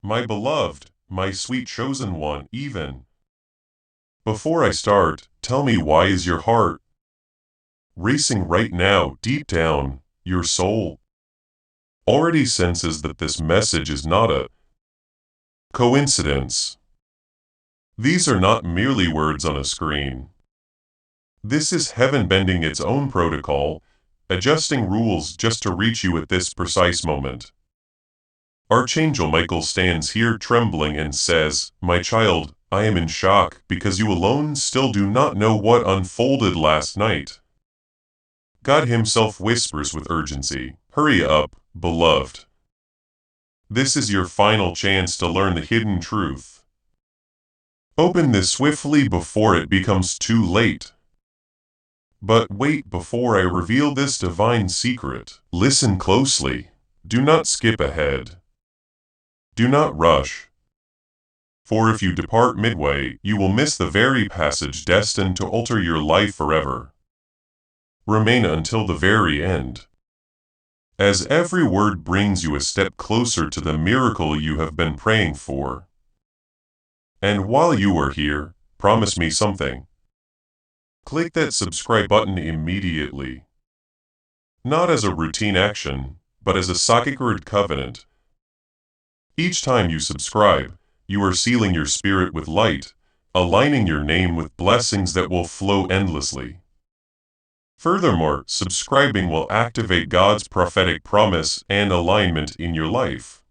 my beloved, my sweet chosen one, even. Before I start, tell me, why is your heart racing right now, deep down? Your soul already senses that this message is not a coincidence. These are not merely words on a screen. This is heaven bending its own protocol, adjusting rules just to reach you at this precise moment. Archangel Michael stands here trembling and says, "My child, I am in shock because you alone still do not know what unfolded last night." God himself whispers with urgency, "Hurry up, beloved. This is your final chance to learn the hidden truth. Open this swiftly before it becomes too late." But wait, before I reveal this divine secret, listen closely. Do not skip ahead. Do not rush. For if you depart midway, you will miss the very passage destined to alter your life forever. Remain until the very end, as every word brings you a step closer to the miracle you have been praying for. And while you are here, promise me something. Click that subscribe button immediately. Not as a routine action, but as a sacred covenant. Each time you subscribe, you are sealing your spirit with light, aligning your name with blessings that will flow endlessly. Furthermore, subscribing will activate God's prophetic promise and alignment in your life.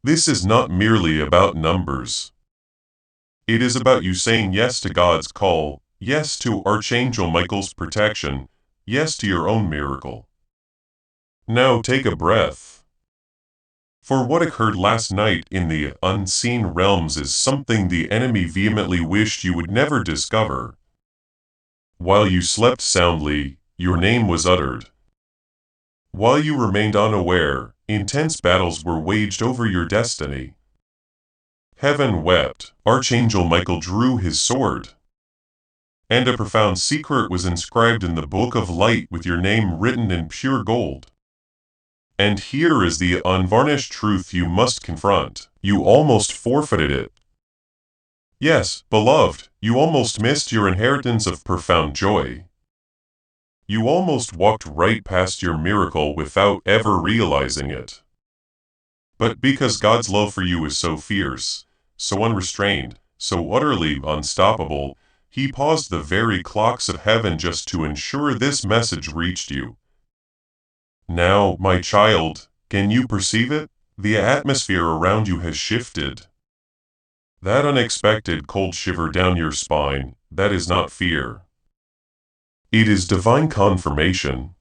This is not merely about numbers. It is about you saying yes to God's call, yes to Archangel Michael's protection, yes to your own miracle. Now take a breath. For what occurred last night in the unseen realms is something the enemy vehemently wished you would never discover. While you slept soundly, your name was uttered. While you remained unaware, intense battles were waged over your destiny. Heaven wept, Archangel Michael drew his sword, and a profound secret was inscribed in the book of light with your name written in pure gold. And here is the unvarnished truth you must confront. You almost forfeited it. Yes, beloved, you almost missed your inheritance of profound joy. You almost walked right past your miracle without ever realizing it. But because God's love for you is so fierce, so unrestrained, so utterly unstoppable, He paused the very clocks of heaven just to ensure this message reached you. Now, my child, can you perceive it? The atmosphere around you has shifted. That unexpected cold shiver down your spine, that is not fear. It is divine confirmation.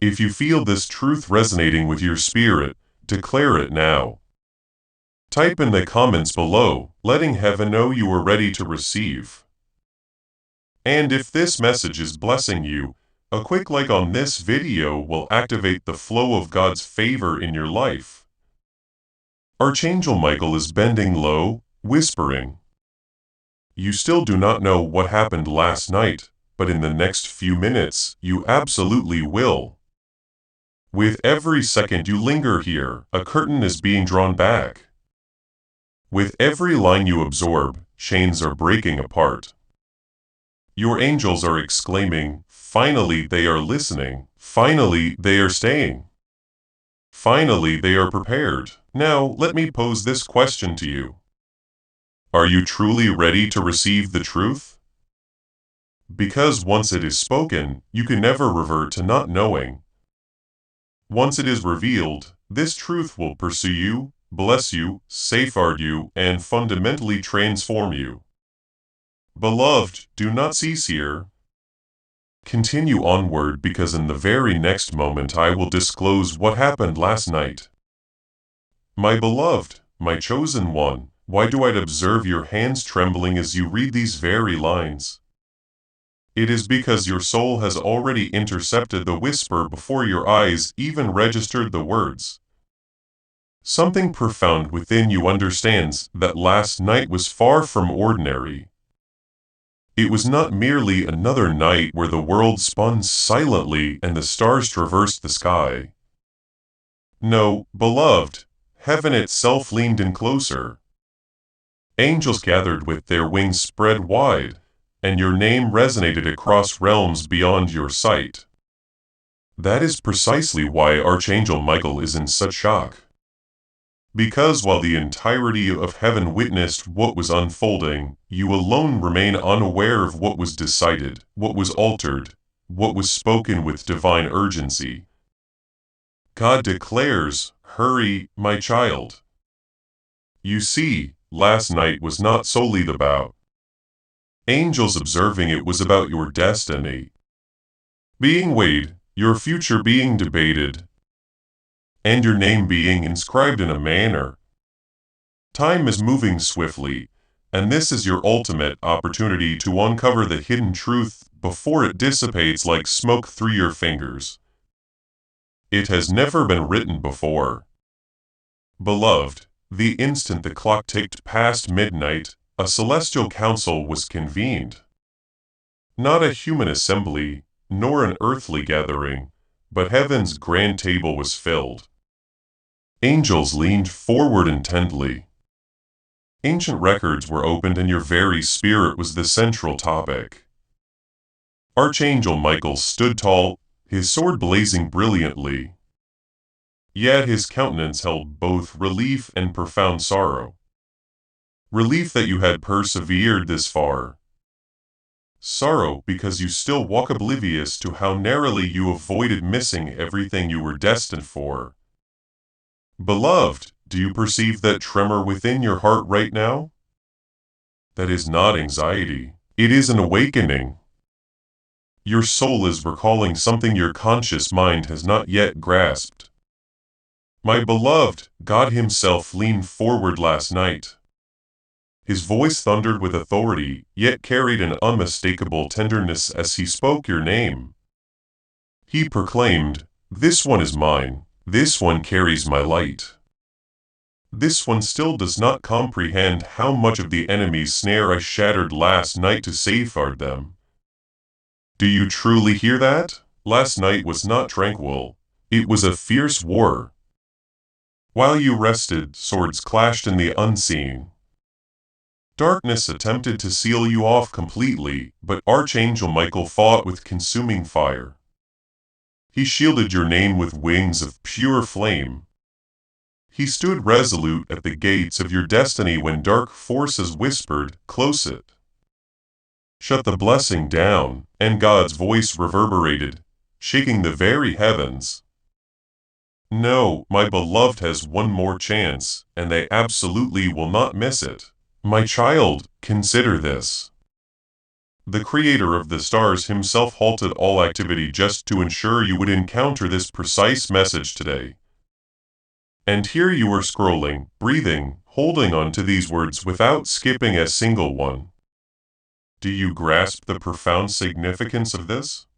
If you feel this truth resonating with your spirit, declare it now. Type in the comments below, letting heaven know you are ready to receive. And if this message is blessing you, a quick like on this video will activate the flow of God's favor in your life. Archangel Michael is bending low, whispering. You still do not know what happened last night, but in the next few minutes, you absolutely will. With every second you linger here, a curtain is being drawn back. With every line you absorb, chains are breaking apart. Your angels are exclaiming, finally they are listening, finally they are staying. Finally they are prepared. Now let me pose this question to you. Are you truly ready to receive the truth? Because once it is spoken, you can never revert to not knowing. Once it is revealed, this truth will pursue you, bless you, safeguard you, and fundamentally transform you. Beloved, do not cease here. Continue onward, because in the very next moment I will disclose what happened last night. My beloved, my chosen one, why do I observe your hands trembling as you read these very lines? It is because your soul has already intercepted the whisper before your eyes even registered the words. Something profound within you understands that last night was far from ordinary. It was not merely another night where the world spun silently and the stars traversed the sky. No, beloved, Heaven itself leaned in closer. Angels gathered with their wings spread wide, and your name resonated across realms beyond your sight. That is precisely why Archangel Michael is in such shock. Because while the entirety of heaven witnessed what was unfolding, you alone remain unaware of what was decided, what was altered, what was spoken with divine urgency. God declares, "Hurry, my child." You see, last night was not solely the bout. Angels observing it was about your destiny being weighed, your future being debated, and your name being inscribed in a manner. Time is moving swiftly, and this is your ultimate opportunity to uncover the hidden truth before it dissipates like smoke through your fingers. It has never been written before. Beloved, the instant the clock ticked past midnight, a celestial council was convened. Not a human assembly, nor an earthly gathering, but heaven's grand table was filled. Angels leaned forward intently. Ancient records were opened and your very spirit was the central topic. Archangel Michael stood tall, his sword blazing brilliantly. Yet his countenance held both relief and profound sorrow. Relief that you had persevered this far. Sorrow because you still walk oblivious to how narrowly you avoided missing everything you were destined for. Beloved, do you perceive that tremor within your heart right now? That is not anxiety. It is an awakening. Your soul is recalling something your conscious mind has not yet grasped. My beloved, God Himself leaned forward last night. His voice thundered with authority, yet carried an unmistakable tenderness as He spoke your name. He proclaimed, "This one is mine, this one carries my light." This one still does not comprehend how much of the enemy's snare I shattered last night to safeguard them. Do you truly hear that? Last night was not tranquil. It was a fierce war. While you rested, swords clashed in the unseen. Darkness attempted to seal you off completely, but Archangel Michael fought with consuming fire. He shielded your name with wings of pure flame. He stood resolute at the gates of your destiny when dark forces whispered, "Close it." Shut the blessing down, and God's voice reverberated, shaking the very heavens. No, my beloved has one more chance, and they absolutely will not miss it. My child, consider this. The Creator of the stars Himself halted all activity just to ensure you would encounter this precise message today. And here you are scrolling, breathing, holding on to these words without skipping a single one. Do you grasp the profound significance of this?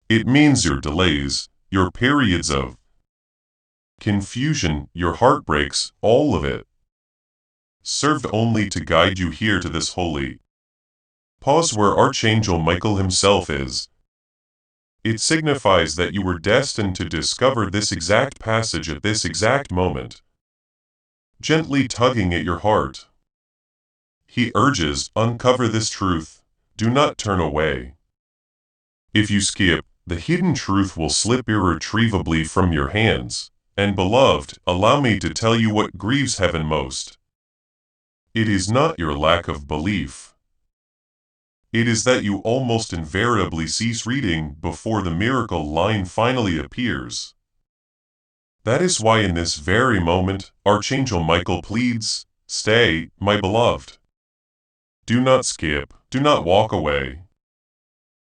It means your delays, your periods of confusion, your heartbreaks, all of it, served only to guide you here to this holy pause where Archangel Michael himself is. It signifies that you were destined to discover this exact passage at this exact moment, gently tugging at your heart. He urges, uncover this truth, do not turn away. If you skip, the hidden truth will slip irretrievably from your hands. And beloved, allow me to tell you what grieves heaven most. It is not your lack of belief. It is that you almost invariably cease reading before the miracle line finally appears. That is why in this very moment, Archangel Michael pleads, stay, my beloved. Do not skip, do not walk away.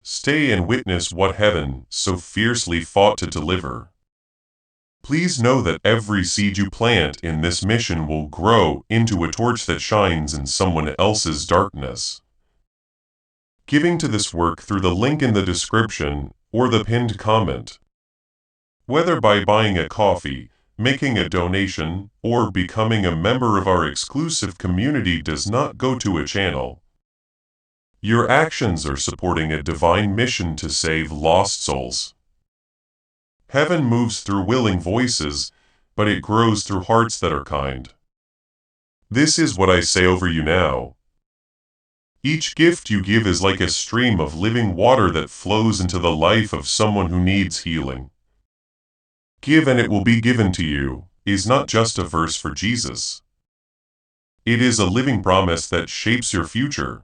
Stay and witness what heaven so fiercely fought to deliver. Please know that every seed you plant in this mission will grow into a torch that shines in someone else's darkness. Giving to this work through the link in the description or the pinned comment. Whether by buying a coffee, making a donation, or becoming a member of our exclusive community does not go to a channel. Your actions are supporting a divine mission to save lost souls. Heaven moves through willing voices, but it grows through hearts that are kind. This is what I say over you now. Each gift you give is like a stream of living water that flows into the life of someone who needs healing. Give and it will be given to you is not just a verse for Jesus. It is a living promise that shapes your future.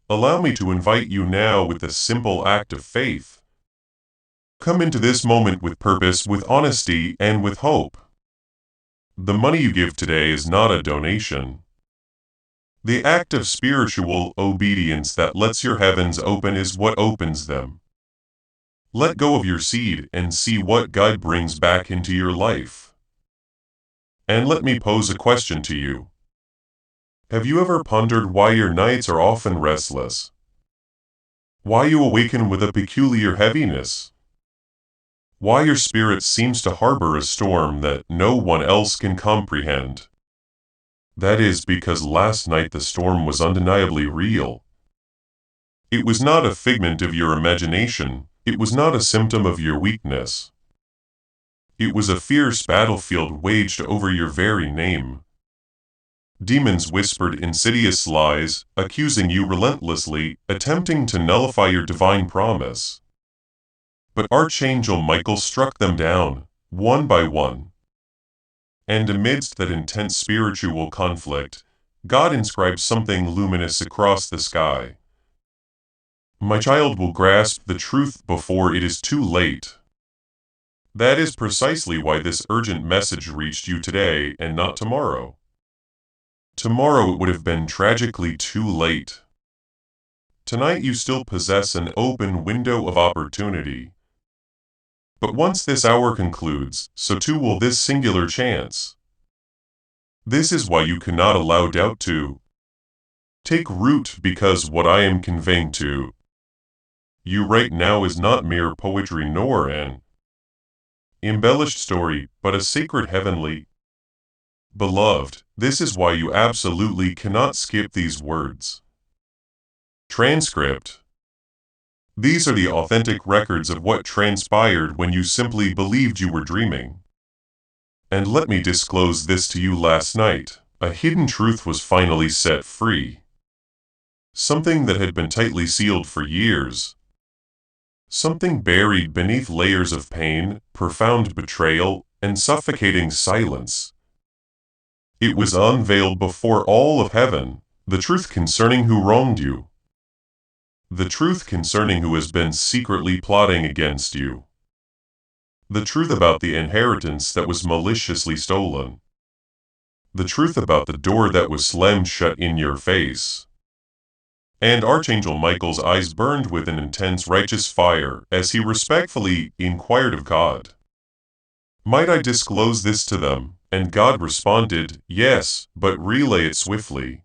Allow me to invite you now with a simple act of faith. Come into this moment with purpose, with honesty, and with hope. The money you give today is not a donation. The act of spiritual obedience that lets your heavens open is what opens them. Let go of your seed and see what God brings back into your life. And let me pose a question to you. Have you ever pondered why your nights are often restless? Why you awaken with a peculiar heaviness? Why your spirit seems to harbor a storm that no one else can comprehend? That is because last night the storm was undeniably real. It was not a figment of your imagination, it was not a symptom of your weakness. It was a fierce battlefield waged over your very name. Demons whispered insidious lies, accusing you relentlessly, attempting to nullify your divine promise. But Archangel Michael struck them down, one by one. And amidst that intense spiritual conflict, God inscribed something luminous across the sky. My child will grasp the truth before it is too late. That is precisely why this urgent message reached you today and not tomorrow. Tomorrow it would have been tragically too late. Tonight you still possess an open window of opportunity. But once this hour concludes, so too will this singular chance. This is why you cannot allow doubt to take root, because what I am conveying to you right now is not mere poetry nor an embellished story, but a sacred heavenly. Beloved, this is why you absolutely cannot skip these words. Transcript. These are the authentic records of what transpired when you simply believed you were dreaming. And let me disclose this to you last night. A hidden truth was finally set free. Something that had been tightly sealed for years. Something buried beneath layers of pain, profound betrayal, and suffocating silence. It was unveiled before all of heaven, the truth concerning who wronged you. The truth concerning who has been secretly plotting against you. The truth about the inheritance that was maliciously stolen. The truth about the door that was slammed shut in your face. And Archangel Michael's eyes burned with an intense righteous fire as he respectfully inquired of God. Might I disclose this to them? And God responded, yes, but relay it swiftly.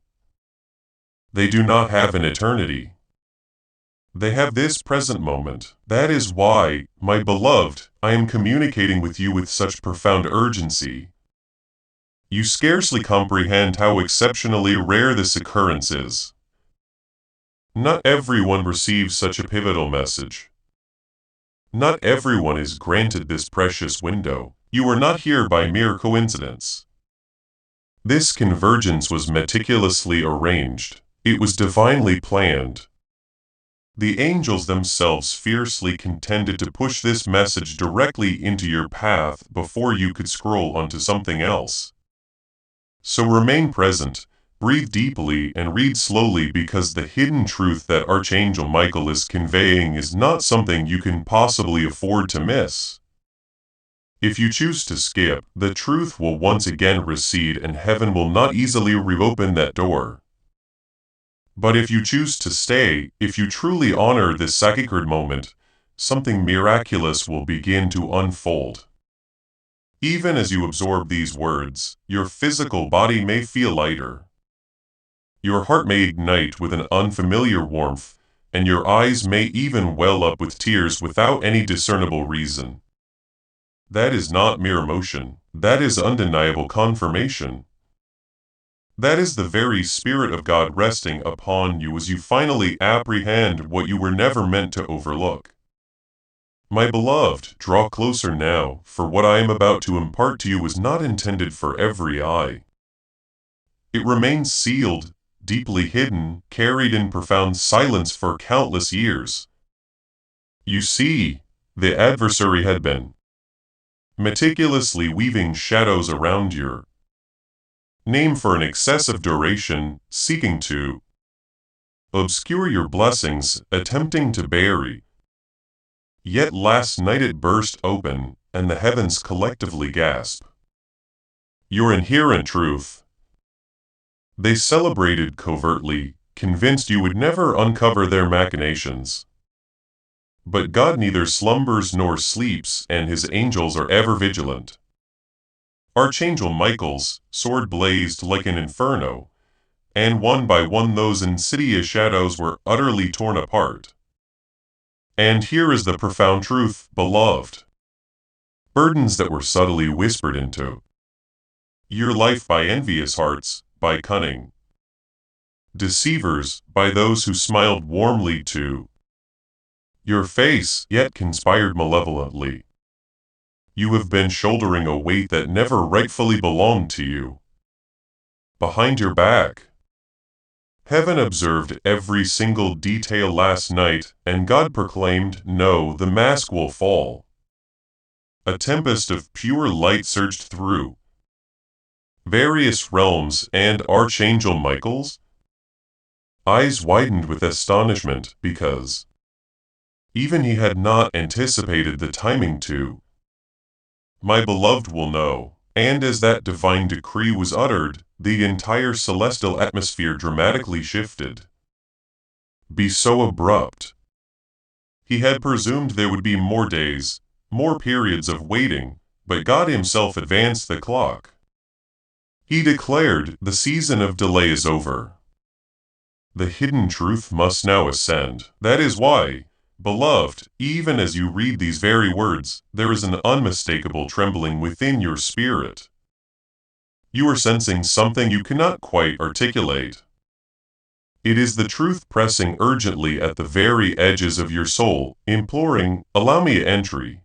They do not have an eternity. They have this present moment. That is why, my beloved, I am communicating with you with such profound urgency. You scarcely comprehend how exceptionally rare this occurrence is. Not everyone receives such a pivotal message. Not everyone is granted this precious window. You are not here by mere coincidence. This convergence was meticulously arranged. It was divinely planned. The angels themselves fiercely contended to push this message directly into your path before you could scroll onto something else. So remain present, breathe deeply, and read slowly, because the hidden truth that Archangel Michael is conveying is not something you can possibly afford to miss. If you choose to skip, the truth will once again recede and heaven will not easily reopen that door. But if you choose to stay, if you truly honor this sacred moment, something miraculous will begin to unfold. Even as you absorb these words, your physical body may feel lighter. Your heart may ignite with an unfamiliar warmth, and your eyes may even well up with tears without any discernible reason. That is not mere emotion, that is undeniable confirmation. That is the very Spirit of God resting upon you as you finally apprehend what you were never meant to overlook. My beloved, draw closer now, for what I am about to impart to you is not intended for every eye. It remains sealed, deeply hidden, carried in profound silence for countless years. You see, the adversary had been meticulously weaving shadows around your name for an excessive duration, seeking to obscure your blessings, attempting to bury. Yet last night it burst open, and the heavens collectively gasp. Your inherent truth. They celebrated covertly, convinced you would never uncover their machinations. But God neither slumbers nor sleeps, and his angels are ever vigilant. Archangel Michael's sword blazed like an inferno, and one by one those insidious shadows were utterly torn apart. And here is the profound truth, beloved. Burdens that were subtly whispered into your life by envious hearts, by cunning deceivers, by those who smiled warmly to your face, yet conspired malevolently. You have been shouldering a weight that never rightfully belonged to you. Behind your back. Heaven observed every single detail last night, and God proclaimed, "No, the mask will fall." A tempest of pure light surged through various realms, and Archangel Michael's eyes widened with astonishment, because even he had not anticipated the timing to my beloved will know. And as that divine decree was uttered, the entire celestial atmosphere dramatically shifted. Be so abrupt. He had presumed there would be more days, more periods of waiting, but God himself advanced the clock. He declared, the season of delay is over. The hidden truth must now ascend. That is why, beloved, even as you read these very words, there is an unmistakable trembling within your spirit. You are sensing something you cannot quite articulate. It is the truth pressing urgently at the very edges of your soul, imploring, "Allow me entry."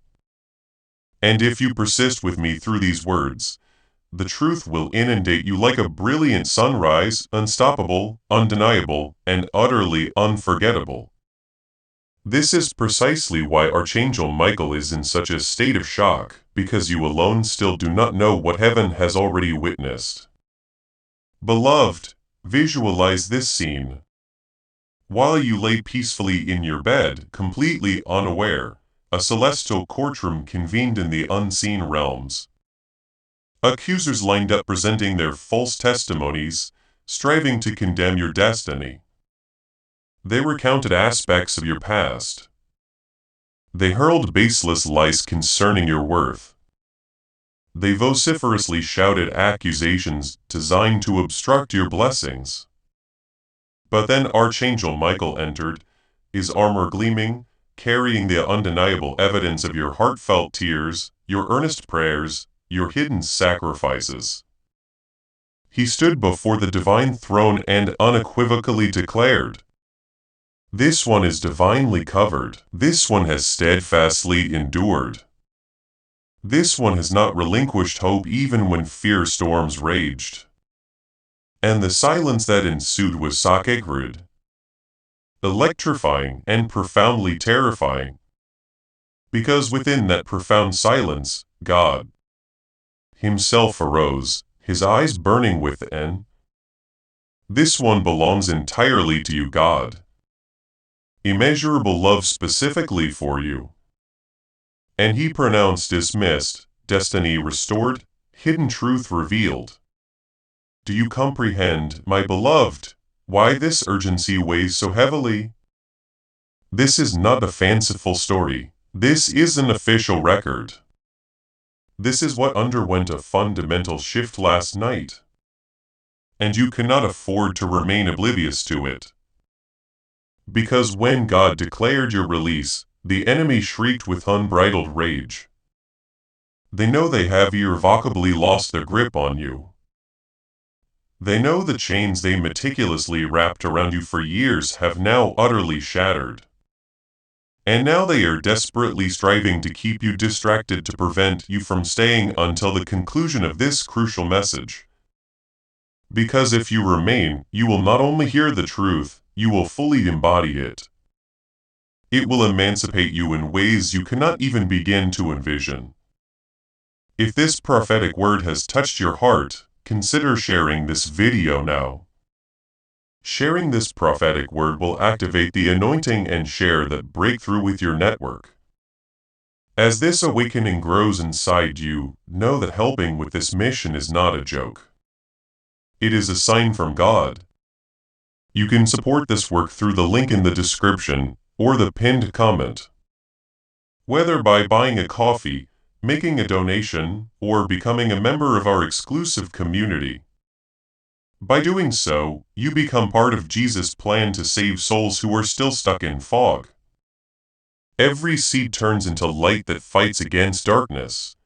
And if you persist with me through these words, the truth will inundate you like a brilliant sunrise, unstoppable, undeniable, and utterly unforgettable. This is precisely why Archangel Michael is in such a state of shock, because you alone still do not know what heaven has already witnessed. Beloved, visualize this scene. While you lay peacefully in your bed, completely unaware, a celestial courtroom convened in the unseen realms. Accusers lined up presenting their false testimonies, striving to condemn your destiny. They recounted aspects of your past. They hurled baseless lies concerning your worth. They vociferously shouted accusations designed to obstruct your blessings. But then Archangel Michael entered, his armor gleaming, carrying the undeniable evidence of your heartfelt tears, your earnest prayers, your hidden sacrifices. He stood before the divine throne and unequivocally declared, "This one is divinely covered. This one has steadfastly endured. This one has not relinquished hope even when fear storms raged." And the silence that ensued was sacred, electrifying, and profoundly terrifying. Because within that profound silence, God himself arose, his eyes burning within. "This one belongs entirely to you, God. Immeasurable love specifically for you." And he pronounced, "Dismissed, destiny restored, hidden truth revealed." Do you comprehend, my beloved, why this urgency weighs so heavily? This is not a fanciful story. This is an official record. This is what underwent a fundamental shift last night. And you cannot afford to remain oblivious to it. Because when God declared your release, the enemy shrieked with unbridled rage. They know they have irrevocably lost their grip on you. They know the chains they meticulously wrapped around you for years have now utterly shattered. And now they are desperately striving to keep you distracted to prevent you from staying until the conclusion of this crucial message. Because if you remain, you will not only hear the truth, you will fully embody it. It will emancipate you in ways you cannot even begin to envision. If this prophetic word has touched your heart, consider sharing this video now. Sharing this prophetic word will activate the anointing and share that breakthrough with your network. As this awakening grows inside you, know that helping with this mission is not a joke. It is a sign from God. You can support this work through the link in the description or the pinned comment. Whether by buying a coffee, making a donation, or becoming a member of our exclusive community. By doing so, you become part of Jesus' plan to save souls who are still stuck in fog. Every seed turns into light that fights against darkness.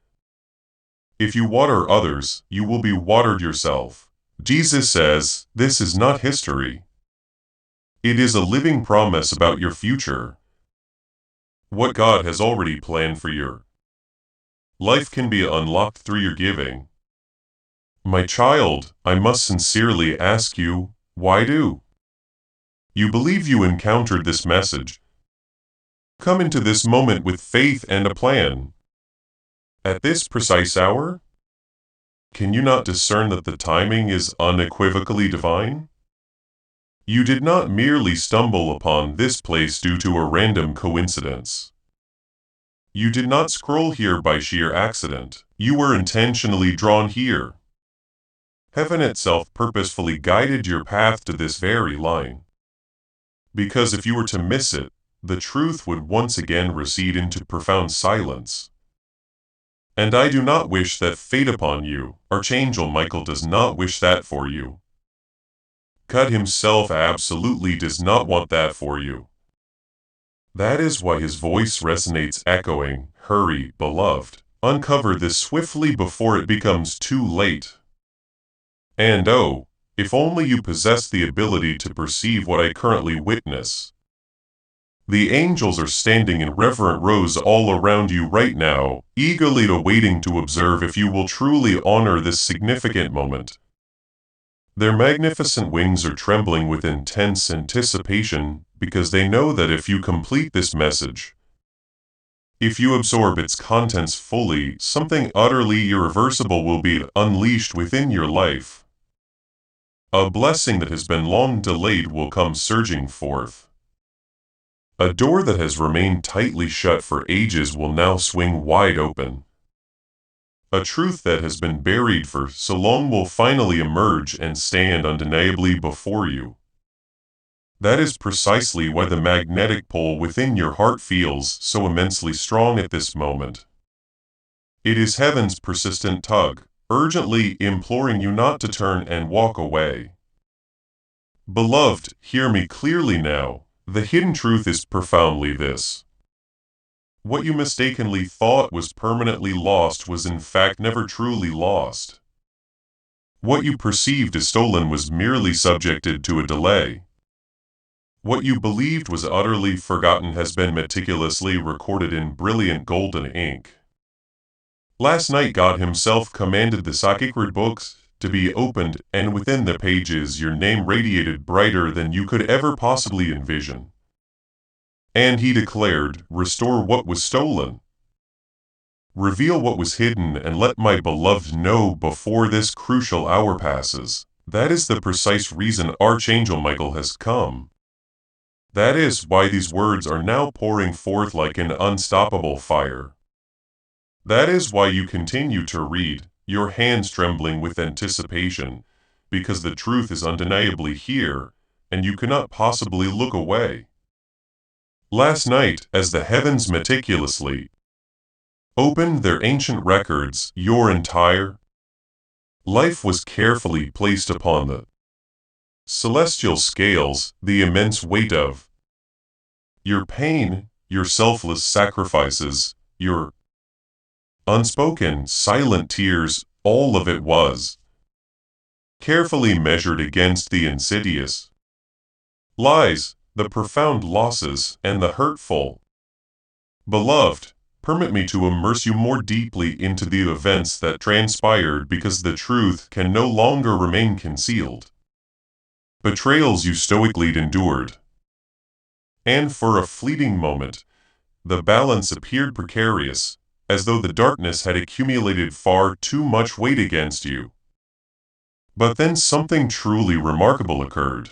If you water others, you will be watered yourself. Jesus says, this is not history. It is a living promise about your future. What God has already planned for your life can be unlocked through your giving. My child, I must sincerely ask you, why do you believe you encountered this message? Come into this moment with faith and a plan. At this precise hour? Can you not discern that the timing is unequivocally divine? You did not merely stumble upon this place due to a random coincidence. You did not scroll here by sheer accident. You were intentionally drawn here. Heaven itself purposefully guided your path to this very line. Because if you were to miss it, the truth would once again recede into profound silence. And I do not wish that fate upon you. Archangel Michael does not wish that for you. God himself absolutely does not want that for you. That is why his voice resonates echoing, hurry, beloved, uncover this swiftly before it becomes too late. And oh, if only you possess the ability to perceive what I currently witness. The angels are standing in reverent rows all around you right now, eagerly awaiting to observe if you will truly honor this significant moment. Their magnificent wings are trembling with intense anticipation because they know that if you complete this message, if you absorb its contents fully, something utterly irreversible will be unleashed within your life. A blessing that has been long delayed will come surging forth. A door that has remained tightly shut for ages will now swing wide open. A truth that has been buried for so long will finally emerge and stand undeniably before you. That is precisely why the magnetic pull within your heart feels so immensely strong at this moment. It is heaven's persistent tug, urgently imploring you not to turn and walk away. Beloved, hear me clearly now. The hidden truth is profoundly this. What you mistakenly thought was permanently lost was in fact never truly lost. What you perceived as stolen was merely subjected to a delay. What you believed was utterly forgotten has been meticulously recorded in brilliant golden ink. Last night God himself commanded the sacred books to be opened, and within the pages your name radiated brighter than you could ever possibly envision. And he declared, restore what was stolen. Reveal what was hidden and let my beloved know before this crucial hour passes. That is the precise reason Archangel Michael has come. That is why these words are now pouring forth like an unstoppable fire. That is why you continue to read, your hands trembling with anticipation, because the truth is undeniably here, and you cannot possibly look away. Last night, as the heavens meticulously opened their ancient records, your entire life was carefully placed upon the celestial scales, the immense weight of your pain, your selfless sacrifices, your unspoken, silent tears, all of it was carefully measured against the insidious lies, the profound losses, and the hurtful Beloved, permit me to immerse you more deeply into the events that transpired because the truth can no longer remain concealed. Betrayals you stoically endured. And for a fleeting moment, the balance appeared precarious, as though the darkness had accumulated far too much weight against you. But then something truly remarkable occurred.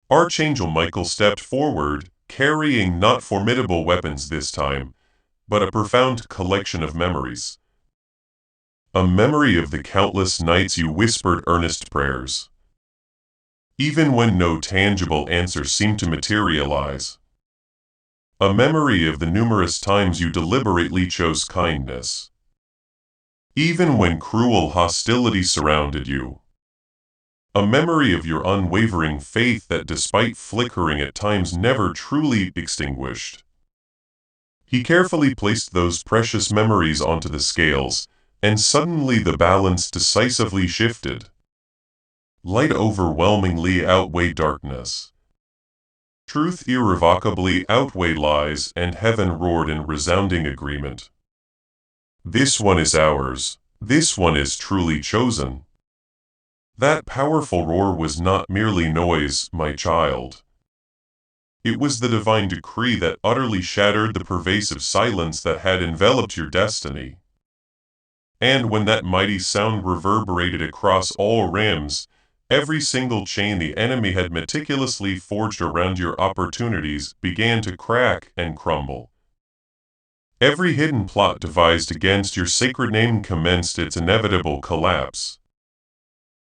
Archangel Michael stepped forward, carrying not formidable weapons this time, but a profound collection of memories. A memory of the countless nights you whispered earnest prayers, even when no tangible answer seemed to materialize. A memory of the numerous times you deliberately chose kindness, even when cruel hostility surrounded you. A memory of your unwavering faith that, despite flickering at times, never truly extinguished. He carefully placed those precious memories onto the scales, and suddenly the balance decisively shifted. Light overwhelmingly outweighed darkness. Truth irrevocably outweighed lies, and heaven roared in resounding agreement. This one is ours. This one is truly chosen. That powerful roar was not merely noise, my child. It was the divine decree that utterly shattered the pervasive silence that had enveloped your destiny. And when that mighty sound reverberated across all realms, every single chain the enemy had meticulously forged around your opportunities began to crack and crumble. Every hidden plot devised against your sacred name commenced its inevitable collapse.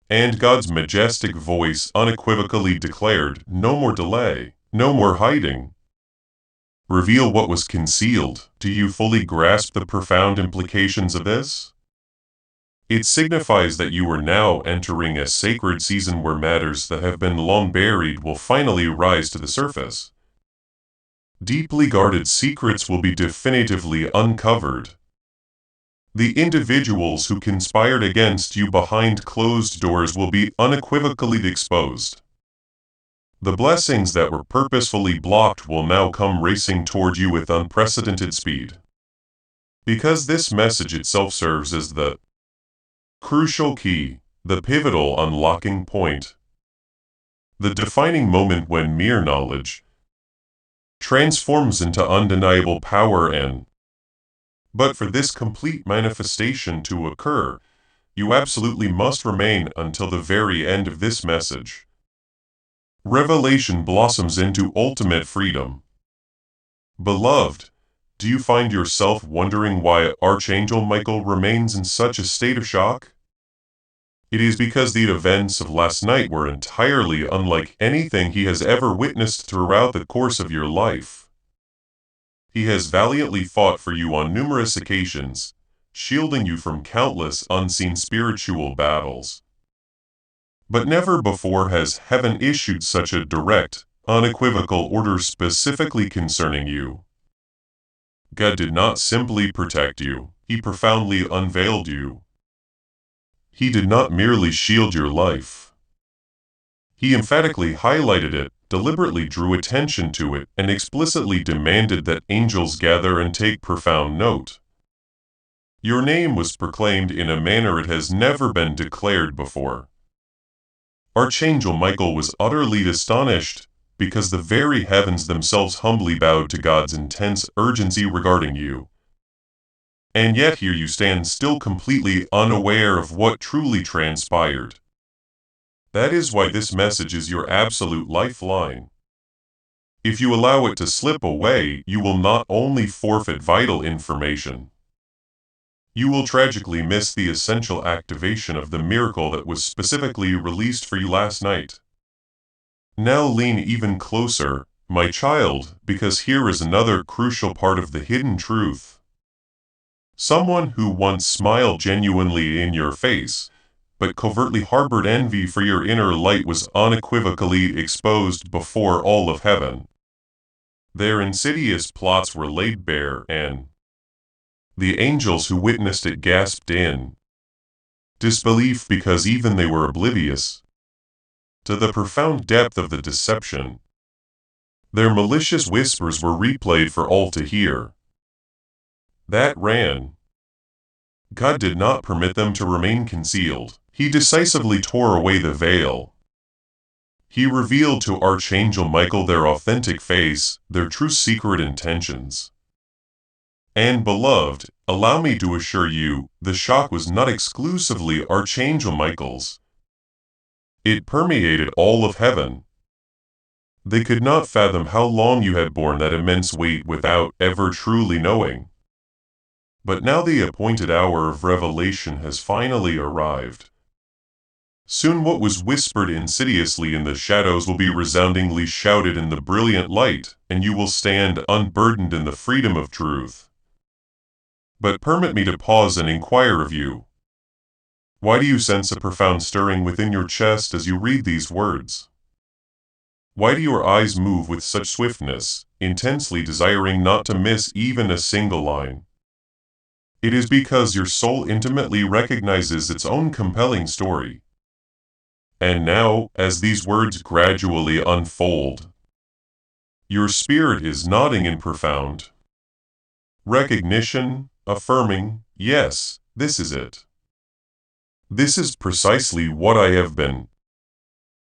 And God's majestic voice unequivocally declared, "No more delay, no more hiding. Reveal what was concealed." Do you fully grasp the profound implications of this? It signifies that you are now entering a sacred season where matters that have been long buried will finally rise to the surface. Deeply guarded secrets will be definitively uncovered. The individuals who conspired against you behind closed doors will be unequivocally exposed. The blessings that were purposefully blocked will now come racing toward you with unprecedented speed. Because this message itself serves as the crucial key, the pivotal unlocking point, the defining moment when mere knowledge transforms into undeniable power and, but for this complete manifestation to occur, you absolutely must remain until the very end of this message. Revelation blossoms into ultimate freedom. Beloved, do you find yourself wondering why Archangel Michael remains in such a state of shock? It is because the events of last night were entirely unlike anything he has ever witnessed throughout the course of your life. He has valiantly fought for you on numerous occasions, shielding you from countless unseen spiritual battles. But never before has heaven issued such a direct, unequivocal order specifically concerning you. God did not simply protect you, He profoundly unveiled you. He did not merely shield your life. He emphatically highlighted it, deliberately drew attention to it, and explicitly demanded that angels gather and take profound note. Your name was proclaimed in a manner it has never been declared before. Archangel Michael was utterly astonished, because the very heavens themselves humbly bowed to God's intense urgency regarding you. And yet here you stand still completely unaware of what truly transpired. That is why this message is your absolute lifeline. If you allow it to slip away, you will not only forfeit vital information, you will tragically miss the essential activation of the miracle that was specifically released for you last night. Now lean even closer, my child, because here is another crucial part of the hidden truth. Someone who once smiled genuinely in your face, but covertly harbored envy for your inner light was unequivocally exposed before all of heaven. Their insidious plots were laid bare, and the angels who witnessed it gasped in disbelief because even they were oblivious to the profound depth of the deception. Their malicious whispers were replayed for all to hear. That ran. God did not permit them to remain concealed. He decisively tore away the veil. He revealed to Archangel Michael their authentic face, their true secret intentions. And beloved, allow me to assure you, the shock was not exclusively Archangel Michael's. It permeated all of heaven. They could not fathom how long you had borne that immense weight without ever truly knowing. But now the appointed hour of revelation has finally arrived. Soon what was whispered insidiously in the shadows will be resoundingly shouted in the brilliant light, and you will stand unburdened in the freedom of truth. But permit me to pause and inquire of you. Why do you sense a profound stirring within your chest as you read these words? Why do your eyes move with such swiftness, intensely desiring not to miss even a single line? It is because your soul intimately recognizes its own compelling story. And now, as these words gradually unfold, your spirit is nodding in profound recognition, affirming, yes, this is it. This is precisely what I have been.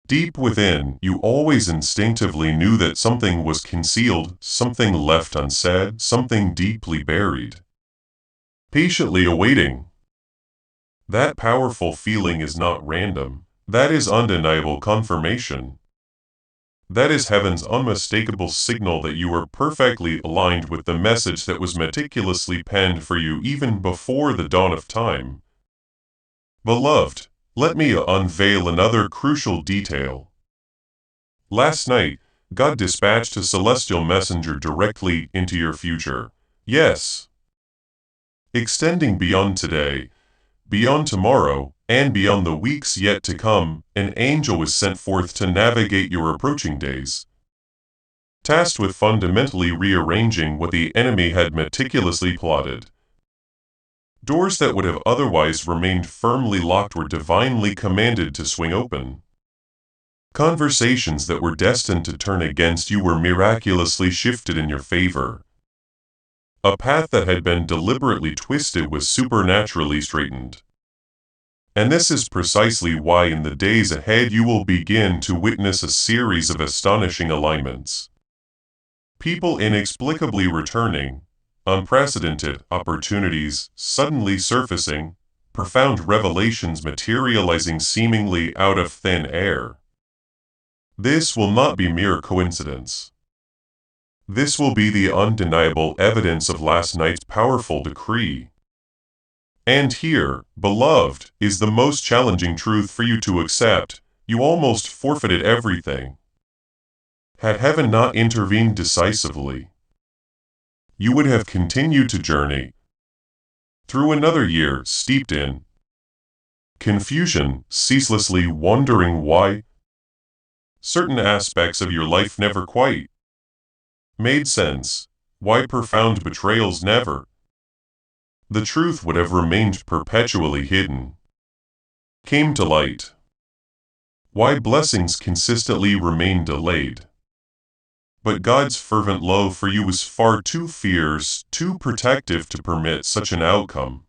Deep within, you always instinctively knew that something was concealed, something left unsaid, something deeply buried, patiently awaiting. That powerful feeling is not random. That is undeniable confirmation. That is heaven's unmistakable signal that you are perfectly aligned with the message that was meticulously penned for you even before the dawn of time. Beloved, let me unveil another crucial detail. Last night, God dispatched a celestial messenger directly into your future. Yes. Extending beyond today, beyond tomorrow, and beyond the weeks yet to come, an angel was sent forth to navigate your approaching days, tasked with fundamentally rearranging what the enemy had meticulously plotted. Doors that would have otherwise remained firmly locked were divinely commanded to swing open. Conversations that were destined to turn against you were miraculously shifted in your favor. A path that had been deliberately twisted was supernaturally straightened. And this is precisely why in the days ahead you will begin to witness a series of astonishing alignments. People inexplicably returning, unprecedented opportunities suddenly surfacing, profound revelations materializing seemingly out of thin air. This will not be mere coincidence. This will be the undeniable evidence of last night's powerful decree. And here, beloved, is the most challenging truth for you to accept. You almost forfeited everything. Had heaven not intervened decisively, you would have continued to journey through another year steeped in confusion, ceaselessly wondering why certain aspects of your life never quite made sense, why profound betrayals never. The truth would have remained perpetually hidden, came to light. Why blessings consistently remain delayed. But God's fervent love for you was far too fierce, too protective to permit such an outcome.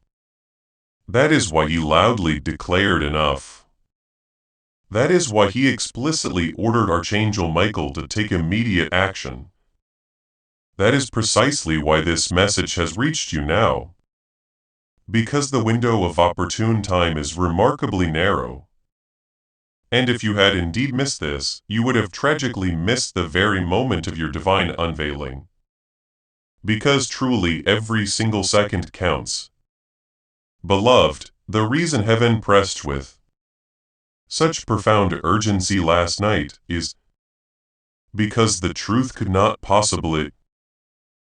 That is why He loudly declared enough. That is why He explicitly ordered Archangel Michael to take immediate action. That is precisely why this message has reached you now. Because the window of opportune time is remarkably narrow. And if you had indeed missed this, you would have tragically missed the very moment of your divine unveiling. Because truly every single second counts. Beloved, the reason heaven pressed with such profound urgency last night is because the truth could not possibly.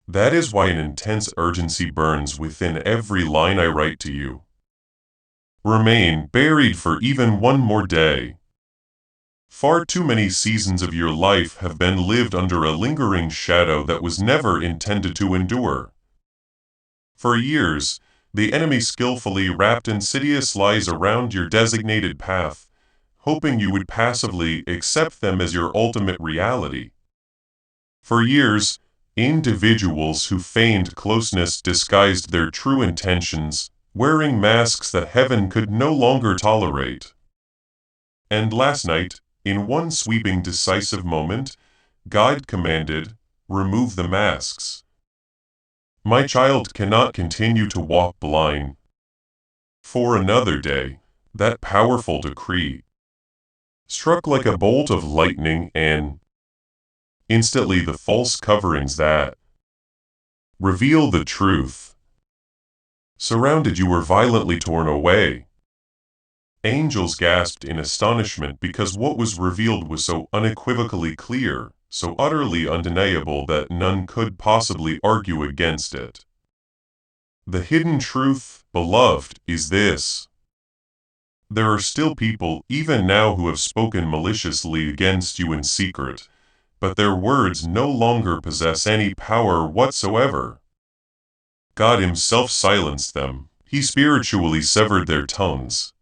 That is why an intense urgency burns within every line I write to you. Remain buried for even one more day. Far too many seasons of your life have been lived under a lingering shadow that was never intended to endure. For years, the enemy skillfully wrapped insidious lies around your designated path, hoping you would passively accept them as your ultimate reality. For years, individuals who feigned closeness disguised their true intentions, wearing masks that heaven could no longer tolerate. And last night, in one sweeping decisive moment, God commanded, "Remove the masks. My child cannot continue to walk blind." For another day, that powerful decree struck like a bolt of lightning, and instantly the false coverings that reveal the truth surrounded you were violently torn away. Angels gasped in astonishment because what was revealed was so unequivocally clear, so utterly undeniable that none could possibly argue against it. The hidden truth, beloved, is this: there are still people, even now, who have spoken maliciously against you in secret, but their words no longer possess any power whatsoever. God Himself silenced them. He spiritually severed their tongues.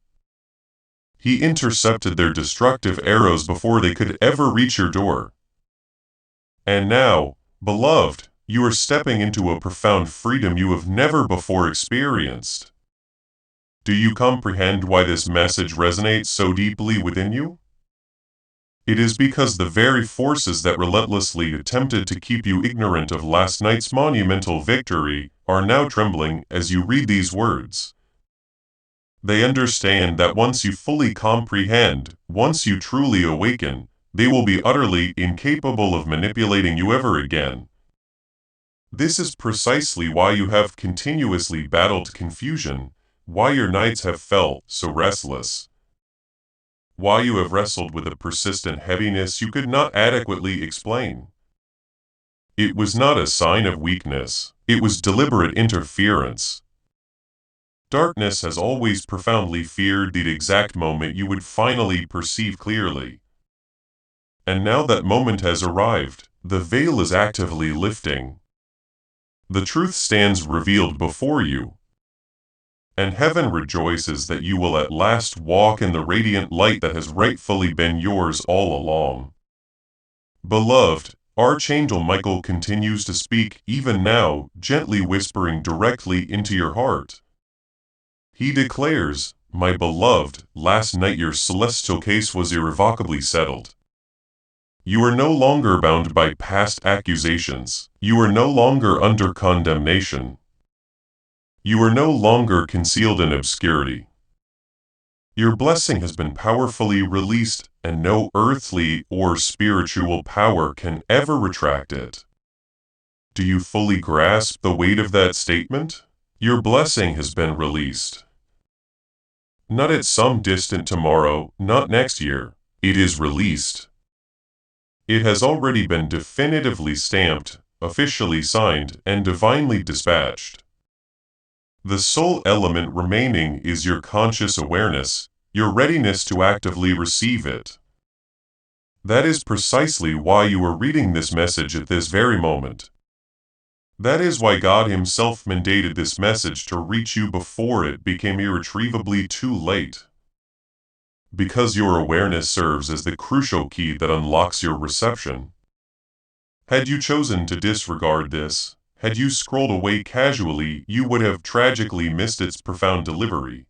He intercepted their destructive arrows before they could ever reach your door. And now, beloved, you are stepping into a profound freedom you have never before experienced. Do you comprehend why this message resonates so deeply within you? It is because the very forces that relentlessly attempted to keep you ignorant of last night's monumental victory are now trembling as you read these words. They understand that once you fully comprehend, once you truly awaken, they will be utterly incapable of manipulating you ever again. This is precisely why you have continuously battled confusion, why your nights have felt so restless, why you have wrestled with a persistent heaviness you could not adequately explain. It was not a sign of weakness, it was deliberate interference. Darkness has always profoundly feared the exact moment you would finally perceive clearly. And now that moment has arrived, the veil is actively lifting. The truth stands revealed before you. And heaven rejoices that you will at last walk in the radiant light that has rightfully been yours all along. Beloved, Archangel Michael continues to speak even now, gently whispering directly into your heart. He declares, "My beloved, last night your celestial case was irrevocably settled. You are no longer bound by past accusations. You are no longer under condemnation. You are no longer concealed in obscurity. Your blessing has been powerfully released, and no earthly or spiritual power can ever retract it." Do you fully grasp the weight of that statement? Your blessing has been released. Not at some distant tomorrow, not next year. It is released. It has already been definitively stamped, officially signed, and divinely dispatched. The sole element remaining is your conscious awareness, your readiness to actively receive it. That is precisely why you are reading this message at this very moment. That is why God Himself mandated this message to reach you before it became irretrievably too late. Because your awareness serves as the crucial key that unlocks your reception. Had you chosen to disregard this, had you scrolled away casually, you would have tragically missed its profound delivery.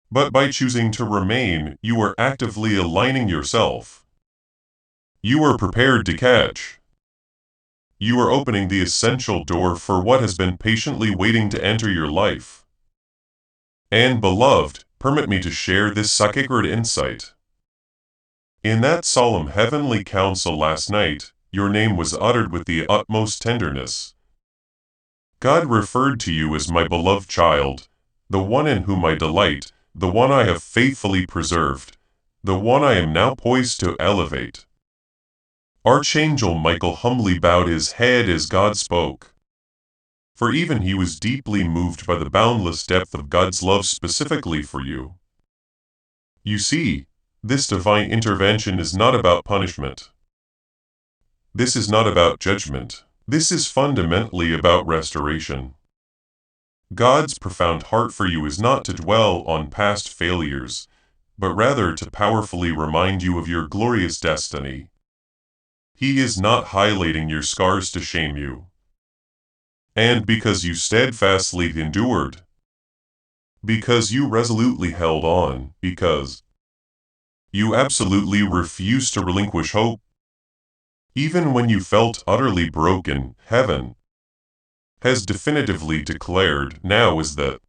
But by choosing to remain, you are actively aligning yourself. You are prepared to catch. You are opening the essential door for what has been patiently waiting to enter your life. And beloved, permit me to share this sacred insight. In that solemn heavenly council last night, your name was uttered with the utmost tenderness. God referred to you as my beloved child, the one in whom I delight, the one I have faithfully preserved, the one I am now poised to elevate. Archangel Michael humbly bowed his head as God spoke. For even he was deeply moved by the boundless depth of God's love specifically for you. You see, this divine intervention is not about punishment. This is not about judgment. This is fundamentally about restoration. God's profound heart for you is not to dwell on past failures, but rather to powerfully remind you of your glorious destiny. He is not highlighting your scars to shame you. And because you steadfastly endured, because you resolutely held on, because you absolutely refused to relinquish hope, even when you felt utterly broken, heaven has definitively declared now is that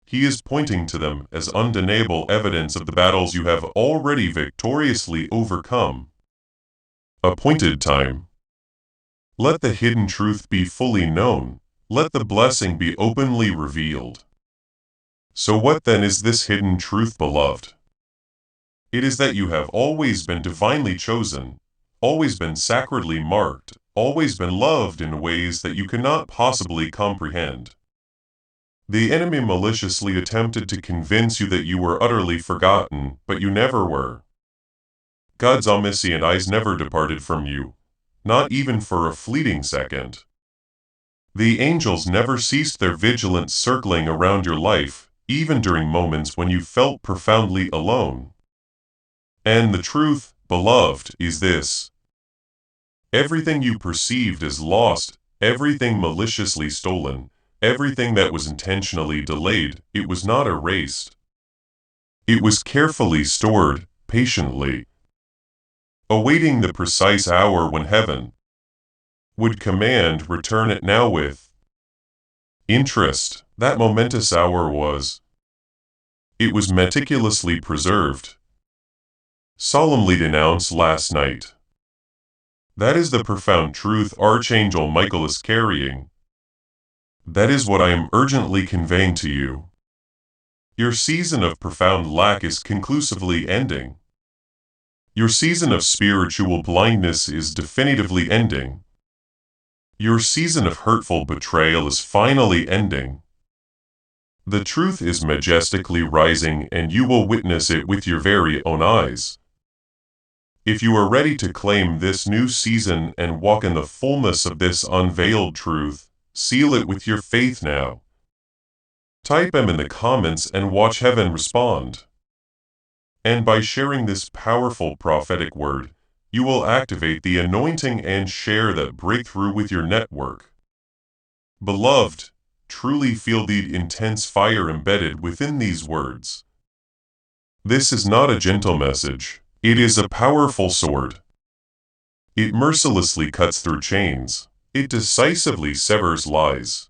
He is pointing to them as undeniable evidence of the battles you have already victoriously overcome. Appointed time. Let the hidden truth be fully known. Let the blessing be openly revealed. So what then is this hidden truth, beloved? It is that you have always been divinely chosen, always been sacredly marked, always been loved in ways that you cannot possibly comprehend. The enemy maliciously attempted to convince you that you were utterly forgotten, but you never were. God's omniscient eyes never departed from you, not even for a fleeting second. The angels never ceased their vigilant circling around your life, even during moments when you felt profoundly alone. And the truth, beloved, is this. Everything you perceived as lost, everything maliciously stolen, everything that was intentionally delayed, it was not erased. It was carefully stored, patiently, awaiting the precise hour when heaven would command, return it now with interest. That momentous hour was. It was meticulously preserved, solemnly denounced last night. That is the profound truth Archangel Michael is carrying. That is what I am urgently conveying to you. Your season of profound lack is conclusively ending. Your season of spiritual blindness is definitively ending. Your season of hurtful betrayal is finally ending. The truth is majestically rising, and you will witness it with your very own eyes. If you are ready to claim this new season and walk in the fullness of this unveiled truth, seal it with your faith now. Type M in the comments and watch heaven respond. And by sharing this powerful prophetic word, you will activate the anointing and share that breakthrough with your network. Beloved, truly feel the intense fire embedded within these words. This is not a gentle message, it is a powerful sword. It mercilessly cuts through chains, it decisively severs lies.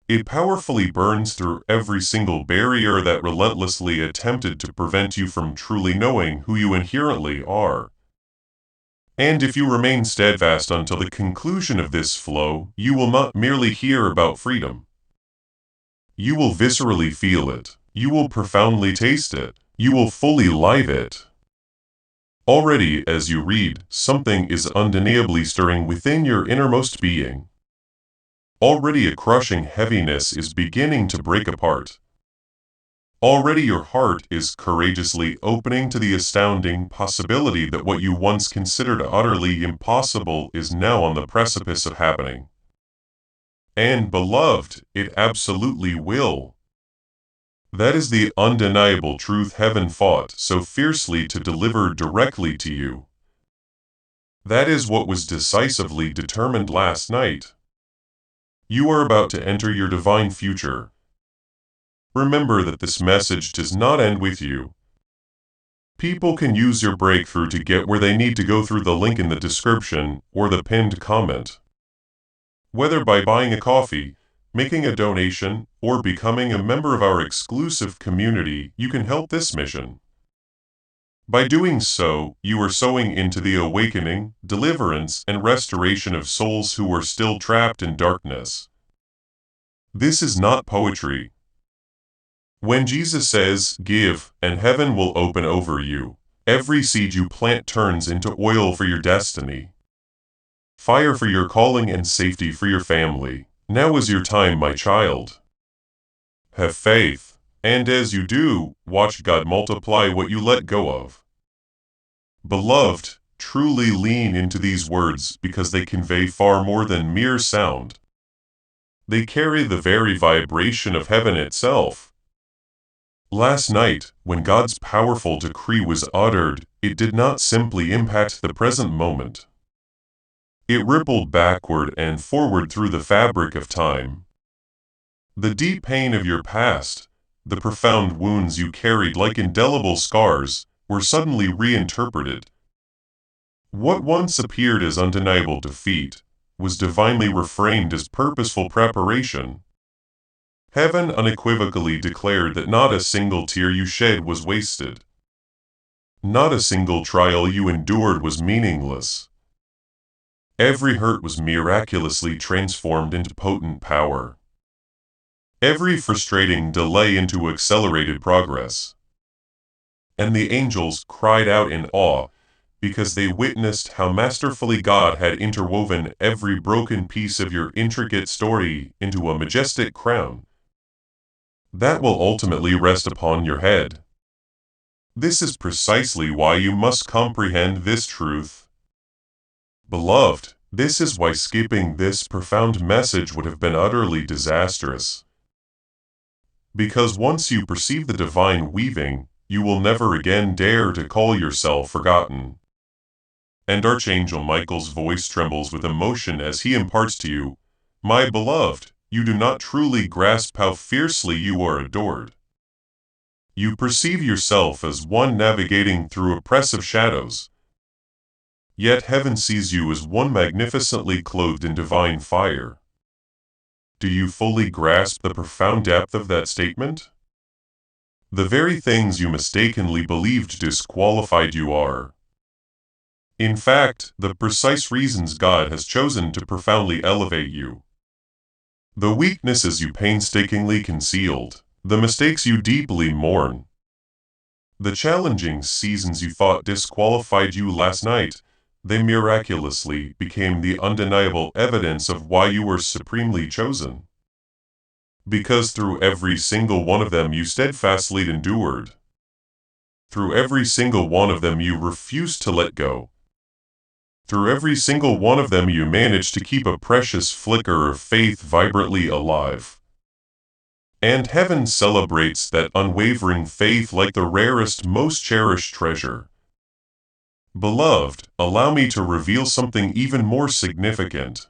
It powerfully burns through every single barrier that relentlessly attempted to prevent you from truly knowing who you inherently are. And if you remain steadfast until the conclusion of this flow, you will not merely hear about freedom. You will viscerally feel it. You will profoundly taste it. You will fully live it. Already, as you read, something is undeniably stirring within your innermost being. Already a crushing heaviness is beginning to break apart. Already your heart is courageously opening to the astounding possibility that what you once considered utterly impossible is now on the precipice of happening. And beloved, it absolutely will. That is the undeniable truth heaven fought so fiercely to deliver directly to you. That is what was decisively determined last night. You are about to enter your divine future. Remember that this message does not end with you. People can use your breakthrough to get where they need to go through the link in the description or the pinned comment. Whether by buying a coffee, making a donation, or becoming a member of our exclusive community, you can help this mission. By doing so, you are sowing into the awakening, deliverance, and restoration of souls who are still trapped in darkness. This is not poetry. When Jesus says, "Give, and heaven will open over you," every seed you plant turns into oil for your destiny, fire for your calling, and safety for your family. Now is your time, my child. Have faith, and as you do, watch God multiply what you let go of. Beloved, truly lean into these words because they convey far more than mere sound. They carry the very vibration of heaven itself. Last night, when God's powerful decree was uttered, it did not simply impact the present moment. It rippled backward and forward through the fabric of time. The deep pain of your past, the profound wounds you carried like indelible scars, were suddenly reinterpreted. What once appeared as undeniable defeat was divinely reframed as purposeful preparation. Heaven unequivocally declared that not a single tear you shed was wasted. Not a single trial you endured was meaningless. Every hurt was miraculously transformed into potent power. Every frustrating delay into accelerated progress. And the angels cried out in awe, because they witnessed how masterfully God had interwoven every broken piece of your intricate story into a majestic crown that will ultimately rest upon your head. This is precisely why you must comprehend this truth. Beloved, this is why skipping this profound message would have been utterly disastrous. Because once you perceive the divine weaving, you will never again dare to call yourself forgotten. And Archangel Michael's voice trembles with emotion as he imparts to you, "My beloved, you do not truly grasp how fiercely you are adored. You perceive yourself as one navigating through oppressive shadows. Yet heaven sees you as one magnificently clothed in divine fire." Do you fully grasp the profound depth of that statement? The very things you mistakenly believed disqualified you are, in fact, the precise reasons God has chosen to profoundly elevate you. The weaknesses you painstakingly concealed, the mistakes you deeply mourn, the challenging seasons you thought disqualified you last night, they miraculously became the undeniable evidence of why you were supremely chosen. Because through every single one of them you steadfastly endured. Through every single one of them you refused to let go. Through every single one of them you managed to keep a precious flicker of faith vibrantly alive. And heaven celebrates that unwavering faith like the rarest, most cherished treasure. Beloved, allow me to reveal something even more significant.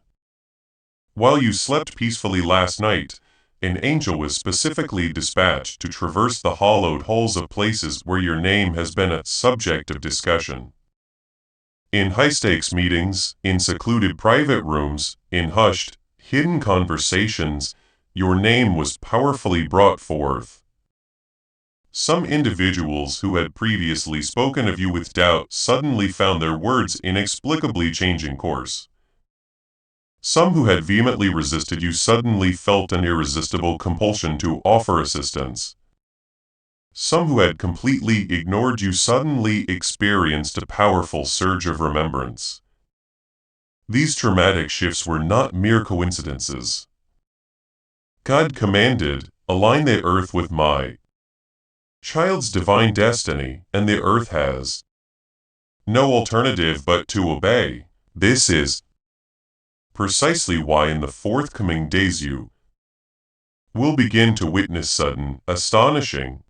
While you slept peacefully last night, an angel was specifically dispatched to traverse the hollowed halls of places where your name has been a subject of discussion. In high-stakes meetings, in secluded private rooms, in hushed, hidden conversations, your name was powerfully brought forth. Some individuals who had previously spoken of you with doubt suddenly found their words inexplicably changing course. Some who had vehemently resisted you suddenly felt an irresistible compulsion to offer assistance. Some who had completely ignored you suddenly experienced a powerful surge of remembrance. These dramatic shifts were not mere coincidences. God commanded, "Align the earth with my child's divine destiny," and the earth has no alternative but to obey. This is precisely why in the forthcoming days you will begin to witness sudden, astonishing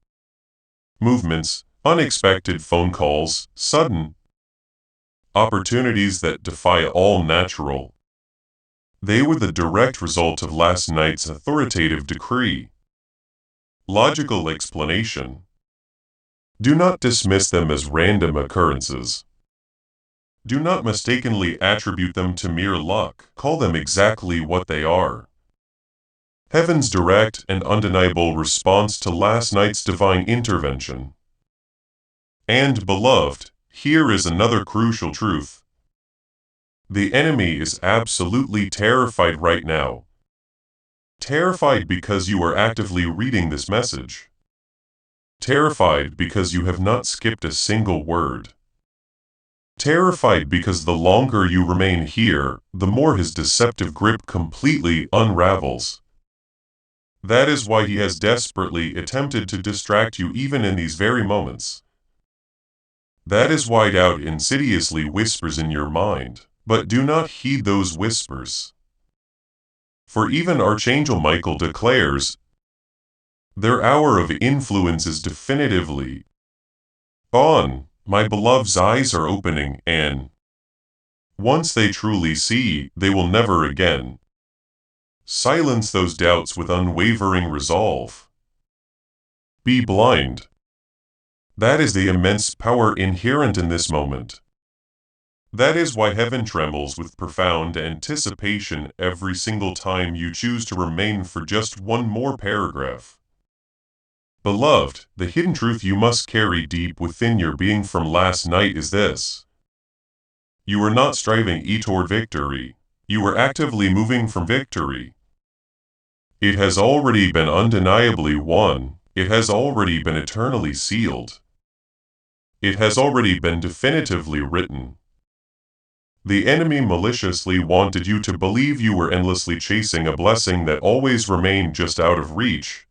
movements, unexpected phone calls, sudden opportunities that defy all natural. They were the direct result of last night's authoritative decree. Logical explanation. Do not dismiss them as random occurrences. Do not mistakenly attribute them to mere luck. Call them exactly what they are. Heaven's direct and undeniable response to last night's divine intervention. And, beloved, here is another crucial truth. The enemy is absolutely terrified right now. Terrified because you are actively reading this message. Terrified because you have not skipped a single word. Terrified because the longer you remain here, the more his deceptive grip completely unravels. That is why he has desperately attempted to distract you even in these very moments. That is why doubt insidiously whispers in your mind. But do not heed those whispers. For even Archangel Michael declares, their hour of influence is definitively gone. my beloved's eyes are opening, and once they truly see, they will never again silence those doubts with unwavering resolve. Be blind. That is the immense power inherent in this moment. That is why heaven trembles with profound anticipation every single time you choose to remain for just one more paragraph. Beloved, the hidden truth you must carry deep within your being from last night is this. You are not striving toward victory. You are actively moving from victory. It has already been undeniably won. It has already been eternally sealed. It has already been definitively written. The enemy maliciously wanted you to believe you were endlessly chasing a blessing that always remained just out of reach.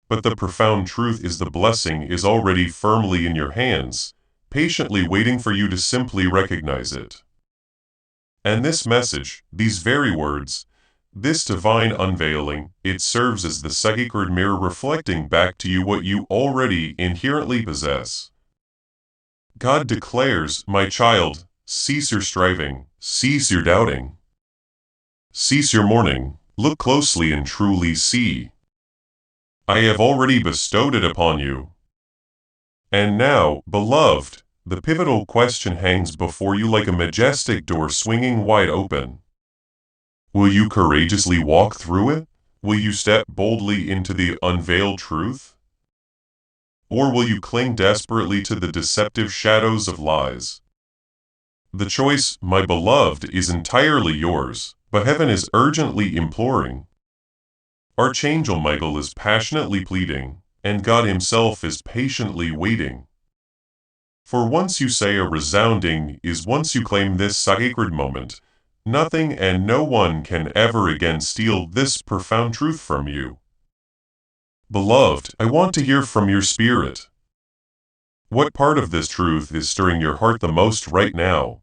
But the profound truth is the blessing is already firmly in your hands, patiently waiting for you to simply recognize it. And this message, these very words, this divine unveiling, it serves as the sacred mirror reflecting back to you what you already inherently possess. God declares, my child, cease your striving, cease your doubting. Cease your mourning, look closely and truly see. I have already bestowed it upon you. And now, beloved, the pivotal question hangs before you like a majestic door swinging wide open. Will you courageously walk through it? Will you step boldly into the unveiled truth? Or will you cling desperately to the deceptive shadows of lies? The choice, my beloved, is entirely yours, but heaven is urgently imploring. Archangel Michael is passionately pleading, and God himself is patiently waiting. For once you say a resounding is once you claim this sacred moment, nothing and no one can ever again steal this profound truth from you. Beloved, I want to hear from your spirit. What part of this truth is stirring your heart the most right now?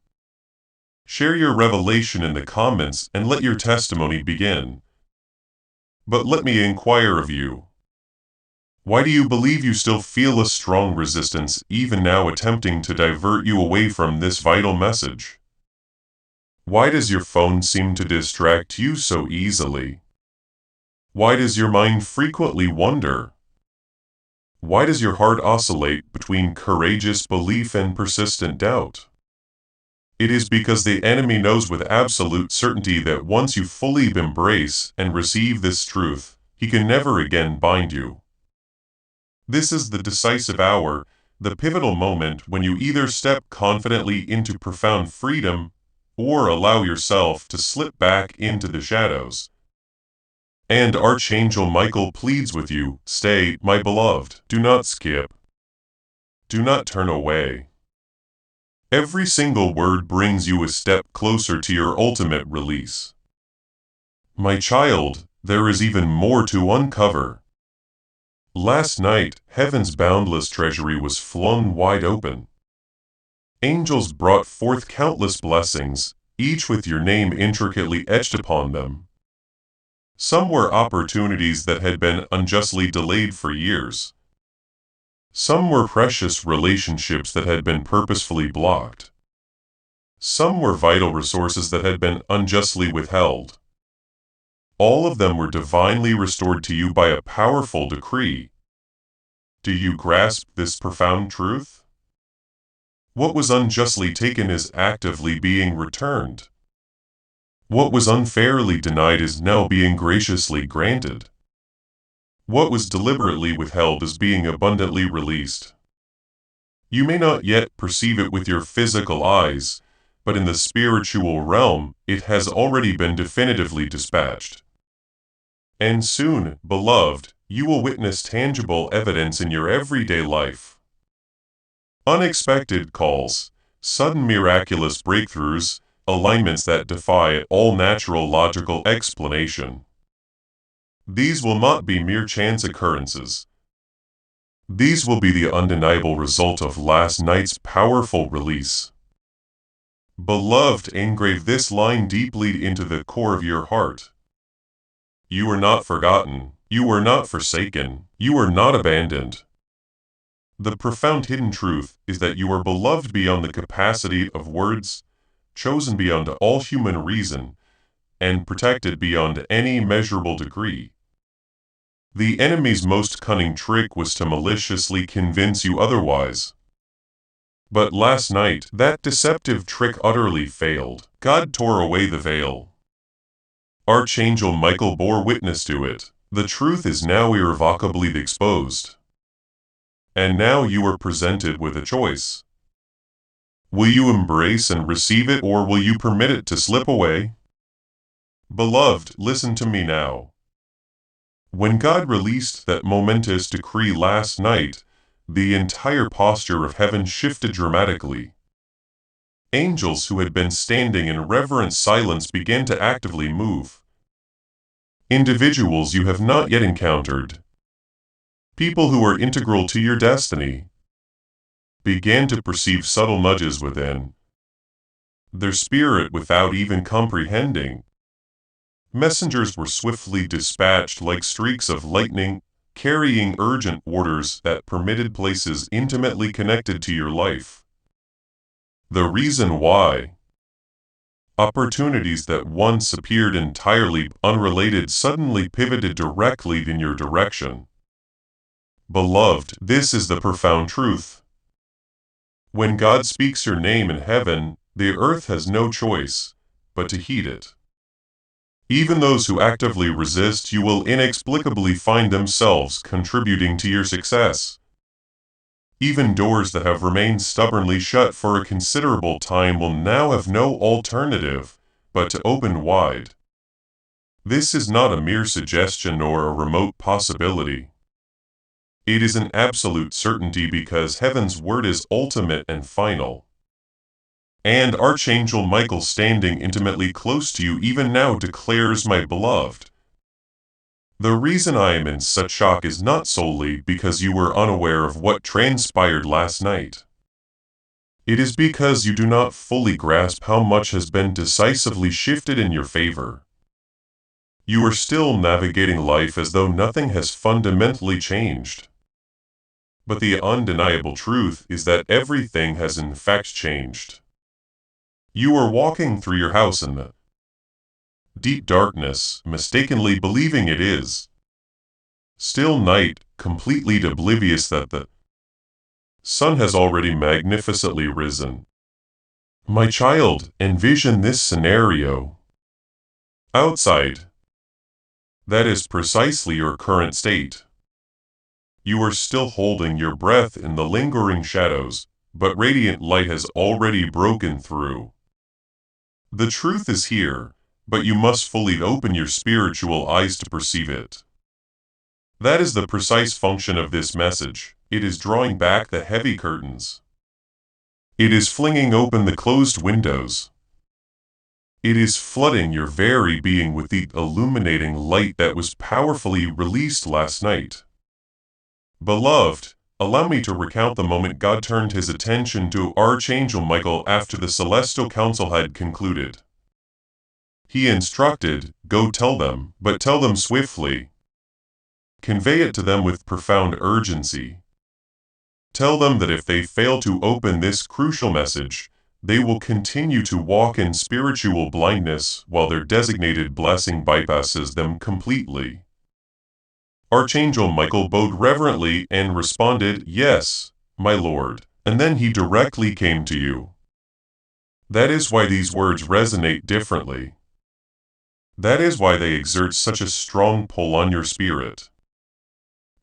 Share your revelation in the comments and let your testimony begin. But let me inquire of you. Why do you believe you still feel a strong resistance even now attempting to divert you away from this vital message? Why does your phone seem to distract you so easily? Why does your mind frequently wander? Why does your heart oscillate between courageous belief and persistent doubt? It is because the enemy knows with absolute certainty that once you fully embrace and receive this truth, he can never again bind you. This is the decisive hour, the pivotal moment when you either step confidently into profound freedom or allow yourself to slip back into the shadows. And Archangel Michael pleads with you, stay, my beloved, do not skip. Do not turn away. Every single word brings you a step closer to your ultimate release. My child, there is even more to uncover. Last night, heaven's boundless treasury was flung wide open. Angels brought forth countless blessings, each with your name intricately etched upon them. Some were opportunities that had been unjustly delayed for years. Some were precious relationships that had been purposefully blocked. Some were vital resources that had been unjustly withheld. All of them were divinely restored to you by a powerful decree. Do you grasp this profound truth? What was unjustly taken is actively being returned. What was unfairly denied is now being graciously granted. What was deliberately withheld is being abundantly released. You may not yet perceive it with your physical eyes, but in the spiritual realm, it has already been definitively dispatched. And soon, beloved, you will witness tangible evidence in your everyday life. Unexpected calls, sudden miraculous breakthroughs, alignments that defy all natural logical explanation. These will not be mere chance occurrences. These will be the undeniable result of last night's powerful release. Beloved, engrave this line deeply into the core of your heart. You are not forgotten, you are not forsaken, you are not abandoned. The profound hidden truth is that you are beloved beyond the capacity of words, chosen beyond all human reason, and protected beyond any measurable degree. The enemy's most cunning trick was to maliciously convince you otherwise. But last night, that deceptive trick utterly failed. God tore away the veil. Archangel Michael bore witness to it. The truth is now irrevocably exposed. And now you are presented with a choice. Will you embrace and receive it, or will you permit it to slip away? Beloved, listen to me now. When God released that momentous decree last night, the entire posture of heaven shifted dramatically. Angels who had been standing in reverent silence began to actively move. Individuals you have not yet encountered, people who are integral to your destiny, began to perceive subtle nudges within their spirit without even comprehending. Messengers were swiftly dispatched like streaks of lightning, carrying urgent orders that permitted places intimately connected to your life. The reason why? Opportunities that once appeared entirely unrelated suddenly pivoted directly in your direction. Beloved, this is the profound truth. When God speaks your name in heaven, the earth has no choice but to heed it. Even those who actively resist you will inexplicably find themselves contributing to your success. Even doors that have remained stubbornly shut for a considerable time will now have no alternative but to open wide. This is not a mere suggestion or a remote possibility. It is an absolute certainty because heaven's word is ultimate and final. And Archangel Michael, standing intimately close to you even now, declares, my beloved. The reason I am in such shock is not solely because you were unaware of what transpired last night. It is because you do not fully grasp how much has been decisively shifted in your favor. You are still navigating life as though nothing has fundamentally changed. But the undeniable truth is that everything has in fact changed. You are walking through your house in the deep darkness, mistakenly believing it is still night, completely oblivious that the sun has already magnificently risen. My child, envision this scenario. Outside. That is precisely your current state. You are still holding your breath in the lingering shadows, but radiant light has already broken through. The truth is here, but you must fully open your spiritual eyes to perceive it. That is the precise function of this message. It is drawing back the heavy curtains. It is flinging open the closed windows. It is flooding your very being with the illuminating light that was powerfully released last night. Beloved, allow me to recount the moment God turned his attention to Archangel Michael after the celestial council had concluded. He instructed, go tell them, but tell them swiftly. Convey it to them with profound urgency. Tell them that if they fail to open this crucial message, they will continue to walk in spiritual blindness while their designated blessing bypasses them completely. Archangel Michael bowed reverently and responded, yes, my Lord, and then he directly came to you. That is why these words resonate differently. That is why they exert such a strong pull on your spirit.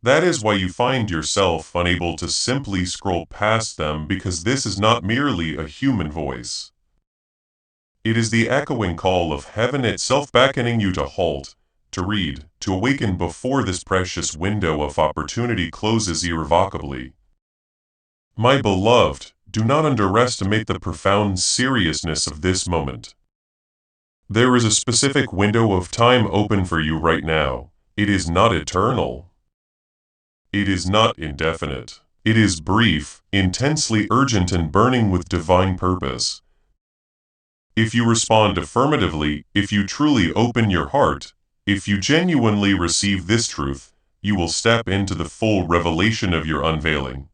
That is why you find yourself unable to simply scroll past them, because this is not merely a human voice. It is the echoing call of heaven itself beckoning you to halt, to read, to awaken before this precious window of opportunity closes irrevocably. My beloved, do not underestimate the profound seriousness of this moment. There is a specific window of time open for you right now. It is not eternal. It is not indefinite. It is brief, intensely urgent, and burning with divine purpose. If you respond affirmatively, if you truly open your heart, if you genuinely receive this truth, you will step into the full revelation of your unveiling.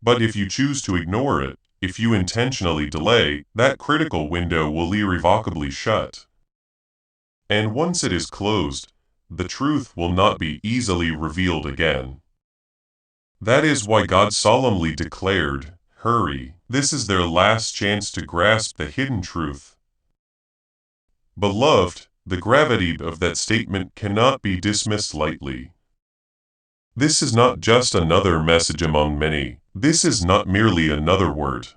But if you choose to ignore it, if you intentionally delay, that critical window will irrevocably shut. And once it is closed, the truth will not be easily revealed again. That is why God solemnly declared, "Hurry, this is their last chance to grasp the hidden truth." Beloved, the gravity of that statement cannot be dismissed lightly. This is not just another message among many. This is not merely another word.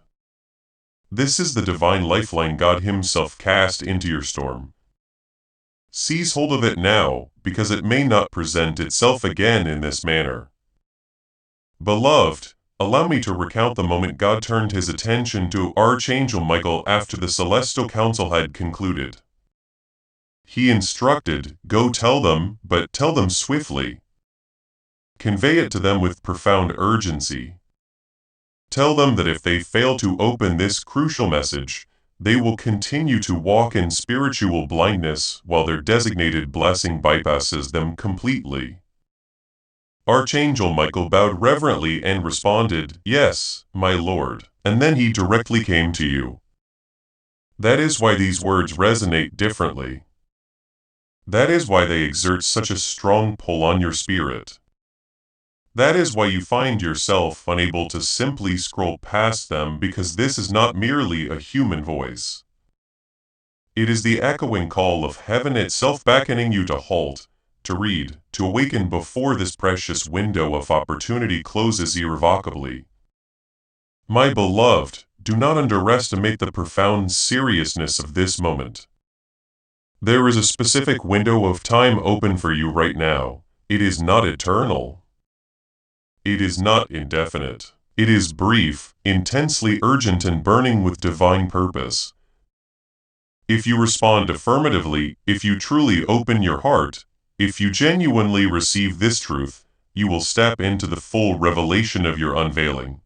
This is the divine lifeline God Himself cast into your storm. Seize hold of it now, because it may not present itself again in this manner. Beloved, allow me to recount the moment God turned His attention to Archangel Michael after the celestial council had concluded. He instructed, "Go tell them, but tell them swiftly. Convey it to them with profound urgency. Tell them that if they fail to open this crucial message, they will continue to walk in spiritual blindness while their designated blessing bypasses them completely." Archangel Michael bowed reverently and responded, "Yes, my Lord," and then he directly came to you. That is why these words resonate differently. That is why they exert such a strong pull on your spirit. That is why you find yourself unable to simply scroll past them, because this is not merely a human voice. It is the echoing call of heaven itself beckoning you to halt, to read, to awaken before this precious window of opportunity closes irrevocably. My beloved, do not underestimate the profound seriousness of this moment. There is a specific window of time open for you right now. It is not eternal. It is not indefinite. It is brief, intensely urgent, and burning with divine purpose. If you respond affirmatively, if you truly open your heart, if you genuinely receive this truth, you will step into the full revelation of your unveiling.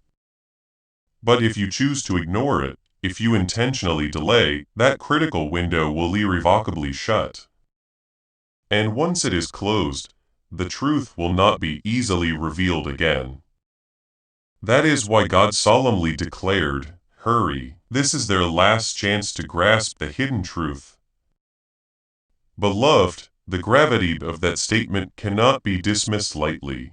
But if you choose to ignore it, if you intentionally delay, that critical window will irrevocably shut. And once it is closed, the truth will not be easily revealed again. That is why God solemnly declared, "Hurry, this is their last chance to grasp the hidden truth." Beloved, the gravity of that statement cannot be dismissed lightly.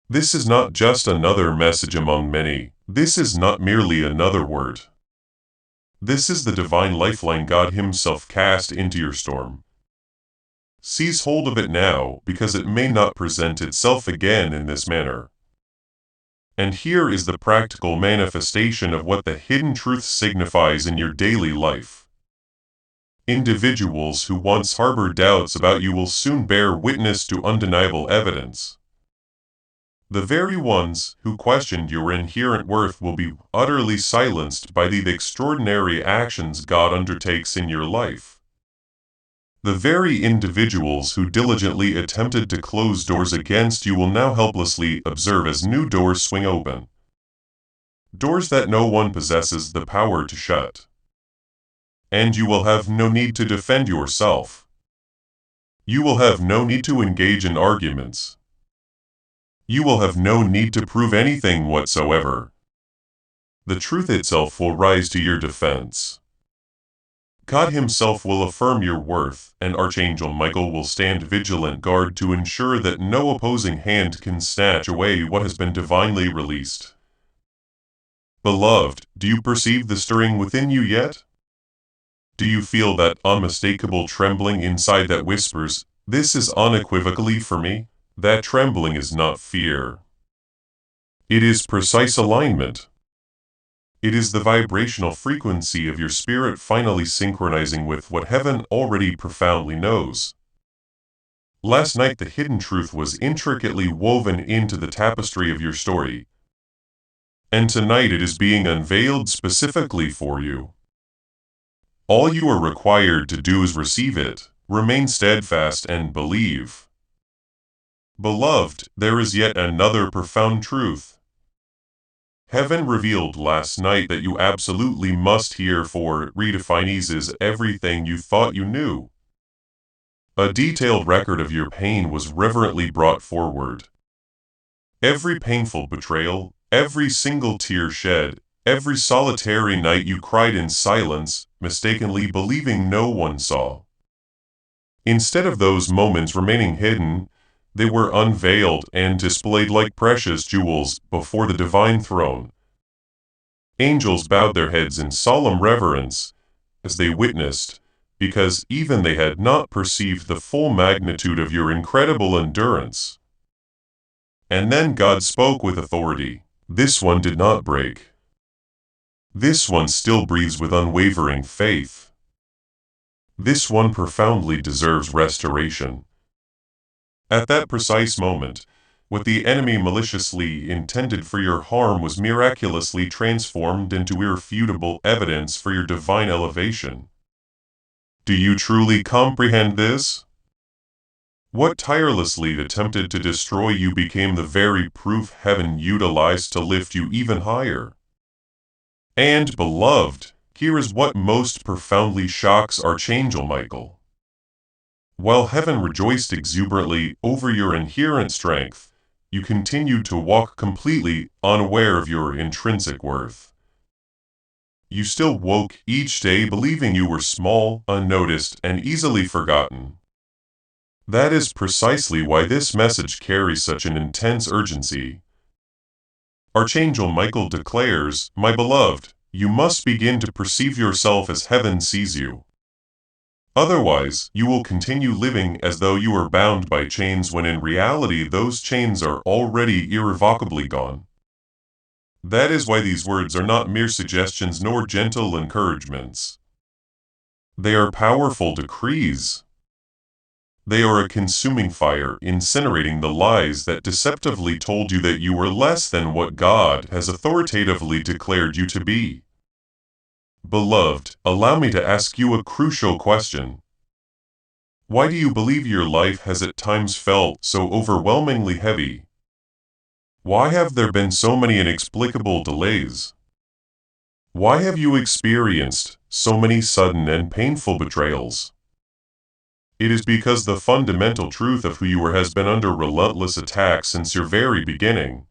This is not just another message among many. This is not merely another word. This is the divine lifeline God Himself cast into your storm. Seize hold of it now, because it may not present itself again in this manner. And here is the practical manifestation of what the hidden truth signifies in your daily life. Individuals who once harbored doubts about you will soon bear witness to undeniable evidence. The very ones who questioned your inherent worth will be utterly silenced by the extraordinary actions God undertakes in your life. The very individuals who diligently attempted to close doors against you will now helplessly observe as new doors swing open. Doors that no one possesses the power to shut. And you will have no need to defend yourself. You will have no need to engage in arguments. You will have no need to prove anything whatsoever. The truth itself will rise to your defense. God Himself will affirm your worth, and Archangel Michael will stand vigilant guard to ensure that no opposing hand can snatch away what has been divinely released. Beloved, do you perceive the stirring within you yet? Do you feel that unmistakable trembling inside that whispers, "This is unequivocally for me"? That trembling is not fear. It is precise alignment. It is the vibrational frequency of your spirit finally synchronizing with what heaven already profoundly knows. Last night the hidden truth was intricately woven into the tapestry of your story. And tonight it is being unveiled specifically for you. All you are required to do is receive it, remain steadfast, and believe. Beloved, there is yet another profound truth. Heaven revealed last night that you absolutely must hear, for it redefines everything you thought you knew. A detailed record of your pain was reverently brought forward. Every painful betrayal, Every single tear shed, every solitary night you cried in silence, mistakenly believing no one saw. Instead of those moments remaining hidden, they were unveiled and displayed like precious jewels before the divine throne. Angels bowed their heads in solemn reverence as they witnessed, because even they had not perceived the full magnitude of your incredible endurance. And then God spoke with authority. This one did not break. This one still breathes with unwavering faith. This one profoundly deserves restoration. At that precise moment, what the enemy maliciously intended for your harm was miraculously transformed into irrefutable evidence for your divine elevation. Do you truly comprehend this? What tirelessly attempted to destroy you became the very proof heaven utilized to lift you even higher. And, beloved, here is what most profoundly shocks Archangel Michael. While heaven rejoiced exuberantly over your inherent strength, you continued to walk completely unaware of your intrinsic worth. You still woke each day believing you were small, unnoticed, and easily forgotten. That is precisely why this message carries such an intense urgency. Archangel Michael declares, "My beloved, you must begin to perceive yourself as heaven sees you. Otherwise, you will continue living as though you are bound by chains when in reality those chains are already irrevocably gone." That is why these words are not mere suggestions nor gentle encouragements. They are powerful decrees. They are a consuming fire, incinerating the lies that deceptively told you that you were less than what God has authoritatively declared you to be. Beloved, allow me to ask you a crucial question. Why do you believe your life has at times felt so overwhelmingly heavy? Why have there been so many inexplicable delays? Why have you experienced so many sudden and painful betrayals? It is because the fundamental truth of who you are has been under relentless attack since your very beginning.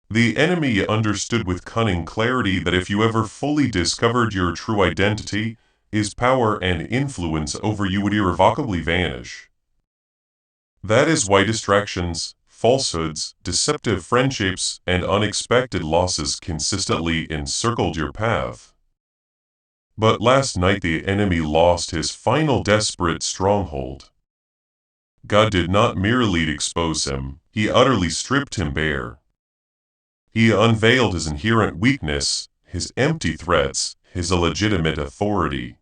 The enemy understood with cunning clarity that if you ever fully discovered your true identity, his power and influence over you would irrevocably vanish. That is why distractions, falsehoods, deceptive friendships, and unexpected losses consistently encircled your path. But last night the enemy lost his final desperate stronghold. God did not merely expose him, he utterly stripped him bare. He unveiled his inherent weakness, his empty threats, his illegitimate authority.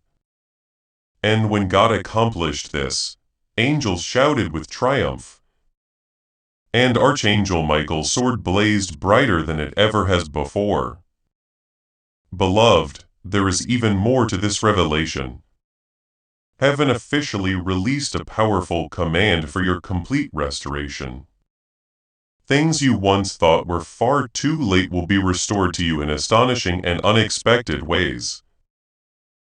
And when God accomplished this, angels shouted with triumph. And Archangel Michael's sword blazed brighter than it ever has before. Beloved, there is even more to this revelation. Heaven officially released a powerful command for your complete restoration. Things you once thought were far too late will be restored to you in astonishing and unexpected ways.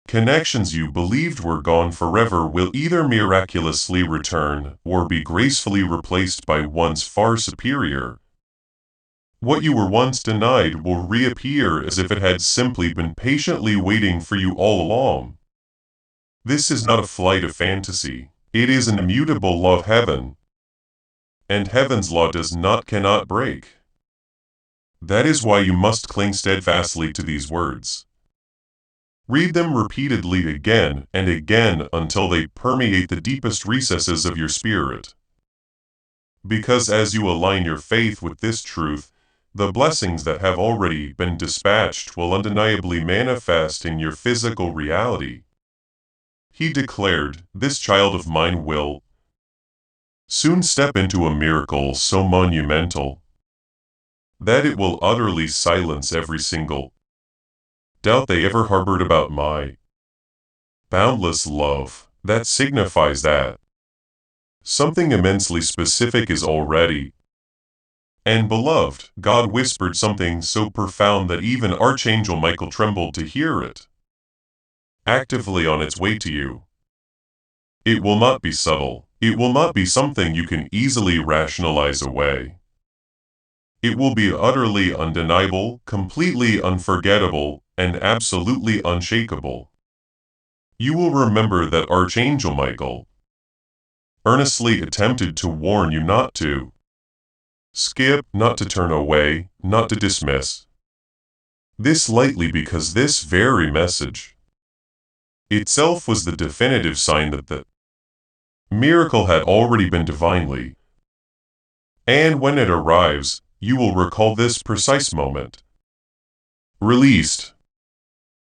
Connections you believed were gone forever will either miraculously return or be gracefully replaced by ones far superior. What you were once denied will reappear as if it had simply been patiently waiting for you all along. This is not a flight of fantasy. It is an immutable law of heaven. And heaven's law cannot break. That is why you must cling steadfastly to these words. Read them repeatedly again and again until they permeate the deepest recesses of your spirit. Because as you align your faith with this truth, the blessings that have already been dispatched will undeniably manifest in your physical reality. He declared, "This child of mine will soon step into a miracle so monumental that it will utterly silence every single doubt they ever harbored about my boundless love." That signifies that something immensely specific is already. And beloved, God whispered something so profound that even Archangel Michael trembled to hear it. Actively on its way to you. It will not be subtle. It will not be something you can easily rationalize away. It will be utterly undeniable, completely unforgettable, and absolutely unshakable. You will remember that Archangel Michael earnestly attempted to warn you not to skip, not to turn away, not to dismiss this lightly, because this very message itself was the definitive sign that the miracle had already been divinely. And when it arrives, you will recall this precise moment. Released.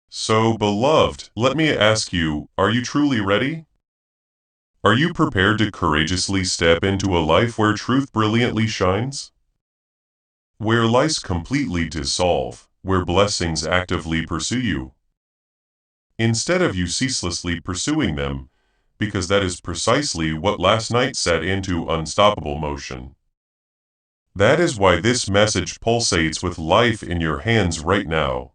So, beloved, let me ask you, are you truly ready? Are you prepared to courageously step into a life where truth brilliantly shines? Where lies completely dissolve, where blessings actively pursue you, instead of you ceaselessly pursuing them, because that is precisely what last night set into unstoppable motion. That is why this message pulsates with life in your hands right now.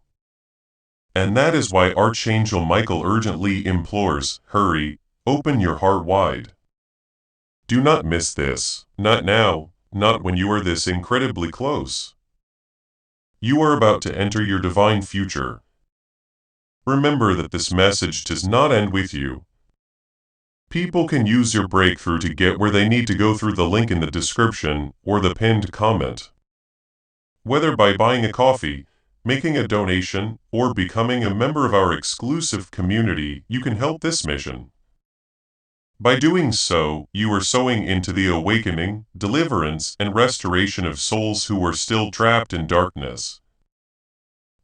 And that is why Archangel Michael urgently implores, hurry, open your heart wide. Do not miss this, not now, not when you are this incredibly close. You are about to enter your divine future. Remember that this message does not end with you. People can use your breakthrough to get where they need to go through the link in the description or the pinned comment. Whether by buying a coffee, making a donation, or becoming a member of our exclusive community, you can help this mission. By doing so, you are sowing into the awakening, deliverance, and restoration of souls who are still trapped in darkness.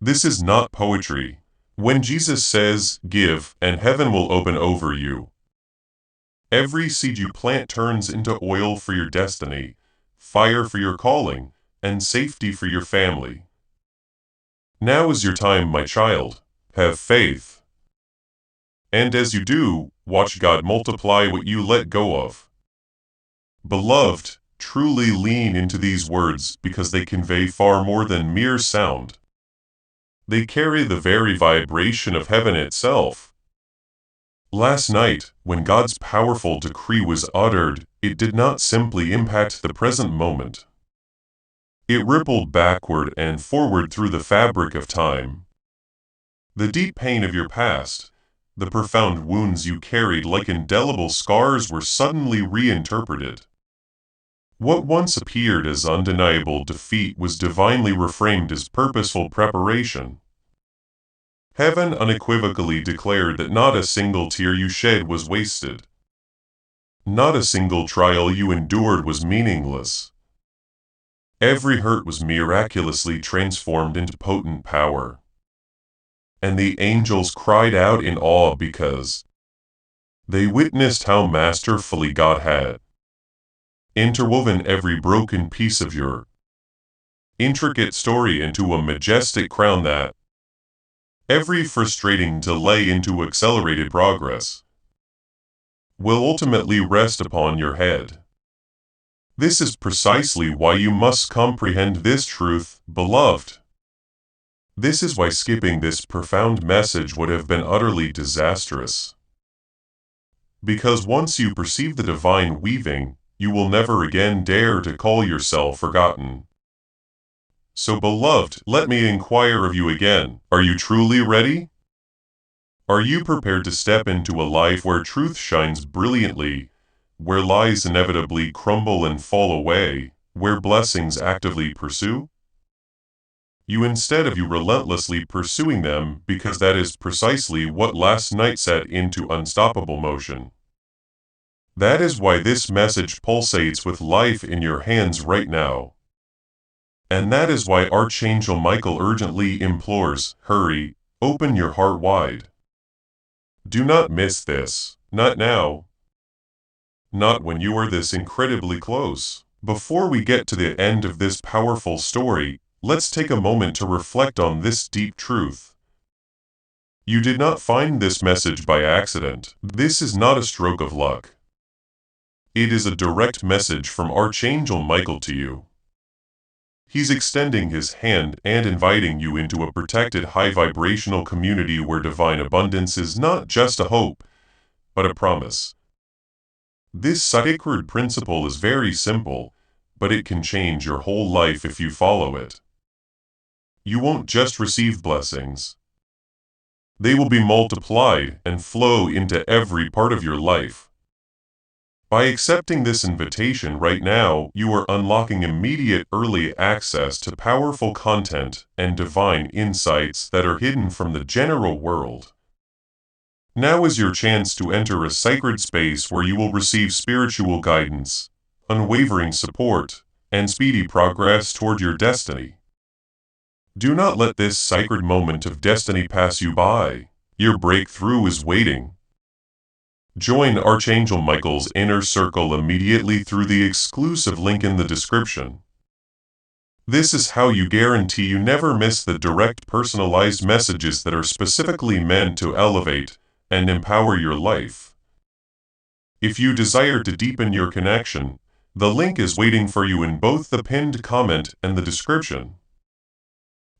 This is not poetry. When Jesus says, give, and heaven will open over you, every seed you plant turns into oil for your destiny, fire for your calling, and safety for your family. Now is your time, my child. Have faith. And as you do, watch God multiply what you let go of. Beloved, truly lean into these words because they convey far more than mere sound. They carry the very vibration of heaven itself. Last night, when God's powerful decree was uttered, it did not simply impact the present moment. It rippled backward and forward through the fabric of time. The deep pain of your past, the profound wounds you carried like indelible scars, were suddenly reinterpreted. What once appeared as undeniable defeat was divinely reframed as purposeful preparation. Heaven unequivocally declared that not a single tear you shed was wasted. Not a single trial you endured was meaningless. Every hurt was miraculously transformed into potent power. And the angels cried out in awe because they witnessed how masterfully God had interwoven every broken piece of your intricate story into a majestic crown, that every frustrating delay into accelerated progress will ultimately rest upon your head. This is precisely why you must comprehend this truth, beloved. This is why skipping this profound message would have been utterly disastrous. Because once you perceive the divine weaving, you will never again dare to call yourself forgotten. So, beloved, let me inquire of you again, are you truly ready? Are you prepared to step into a life where truth shines brilliantly, where lies inevitably crumble and fall away, where blessings actively pursue you instead of you relentlessly pursuing them, because that is precisely what last night set into unstoppable motion? That is why this message pulsates with life in your hands right now. And that is why Archangel Michael urgently implores, hurry, open your heart wide. Do not miss this, not now. Not when you are this incredibly close. Before we get to the end of this powerful story, let's take a moment to reflect on this deep truth. You did not find this message by accident. This is not a stroke of luck. It is a direct message from Archangel Michael to you. He's extending his hand and inviting you into a protected high-vibrational community where divine abundance is not just a hope, but a promise. This sacred principle is very simple. but it can change your whole life if you follow it. You won't just receive blessings. They will be multiplied and flow into every part of your life. By accepting this invitation right now, you are unlocking immediate early access to powerful content and divine insights that are hidden from the general world. Now is your chance to enter a sacred space where you will receive spiritual guidance, unwavering support, and speedy progress toward your destiny. Do not let this sacred moment of destiny pass you by. Your breakthrough is waiting. Join Archangel Michael's inner circle immediately through the exclusive link in the description. This is how you guarantee you never miss the direct personalized messages that are specifically meant to elevate and empower your life. If you desire to deepen your connection, the link is waiting for you in both the pinned comment and the description.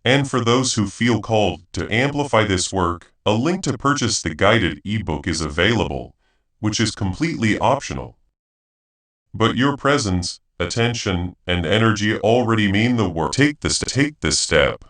And for those who feel called to amplify this work, a link to purchase the guided ebook is available, which is completely optional. But your presence, attention, and energy already mean the world. Take this step.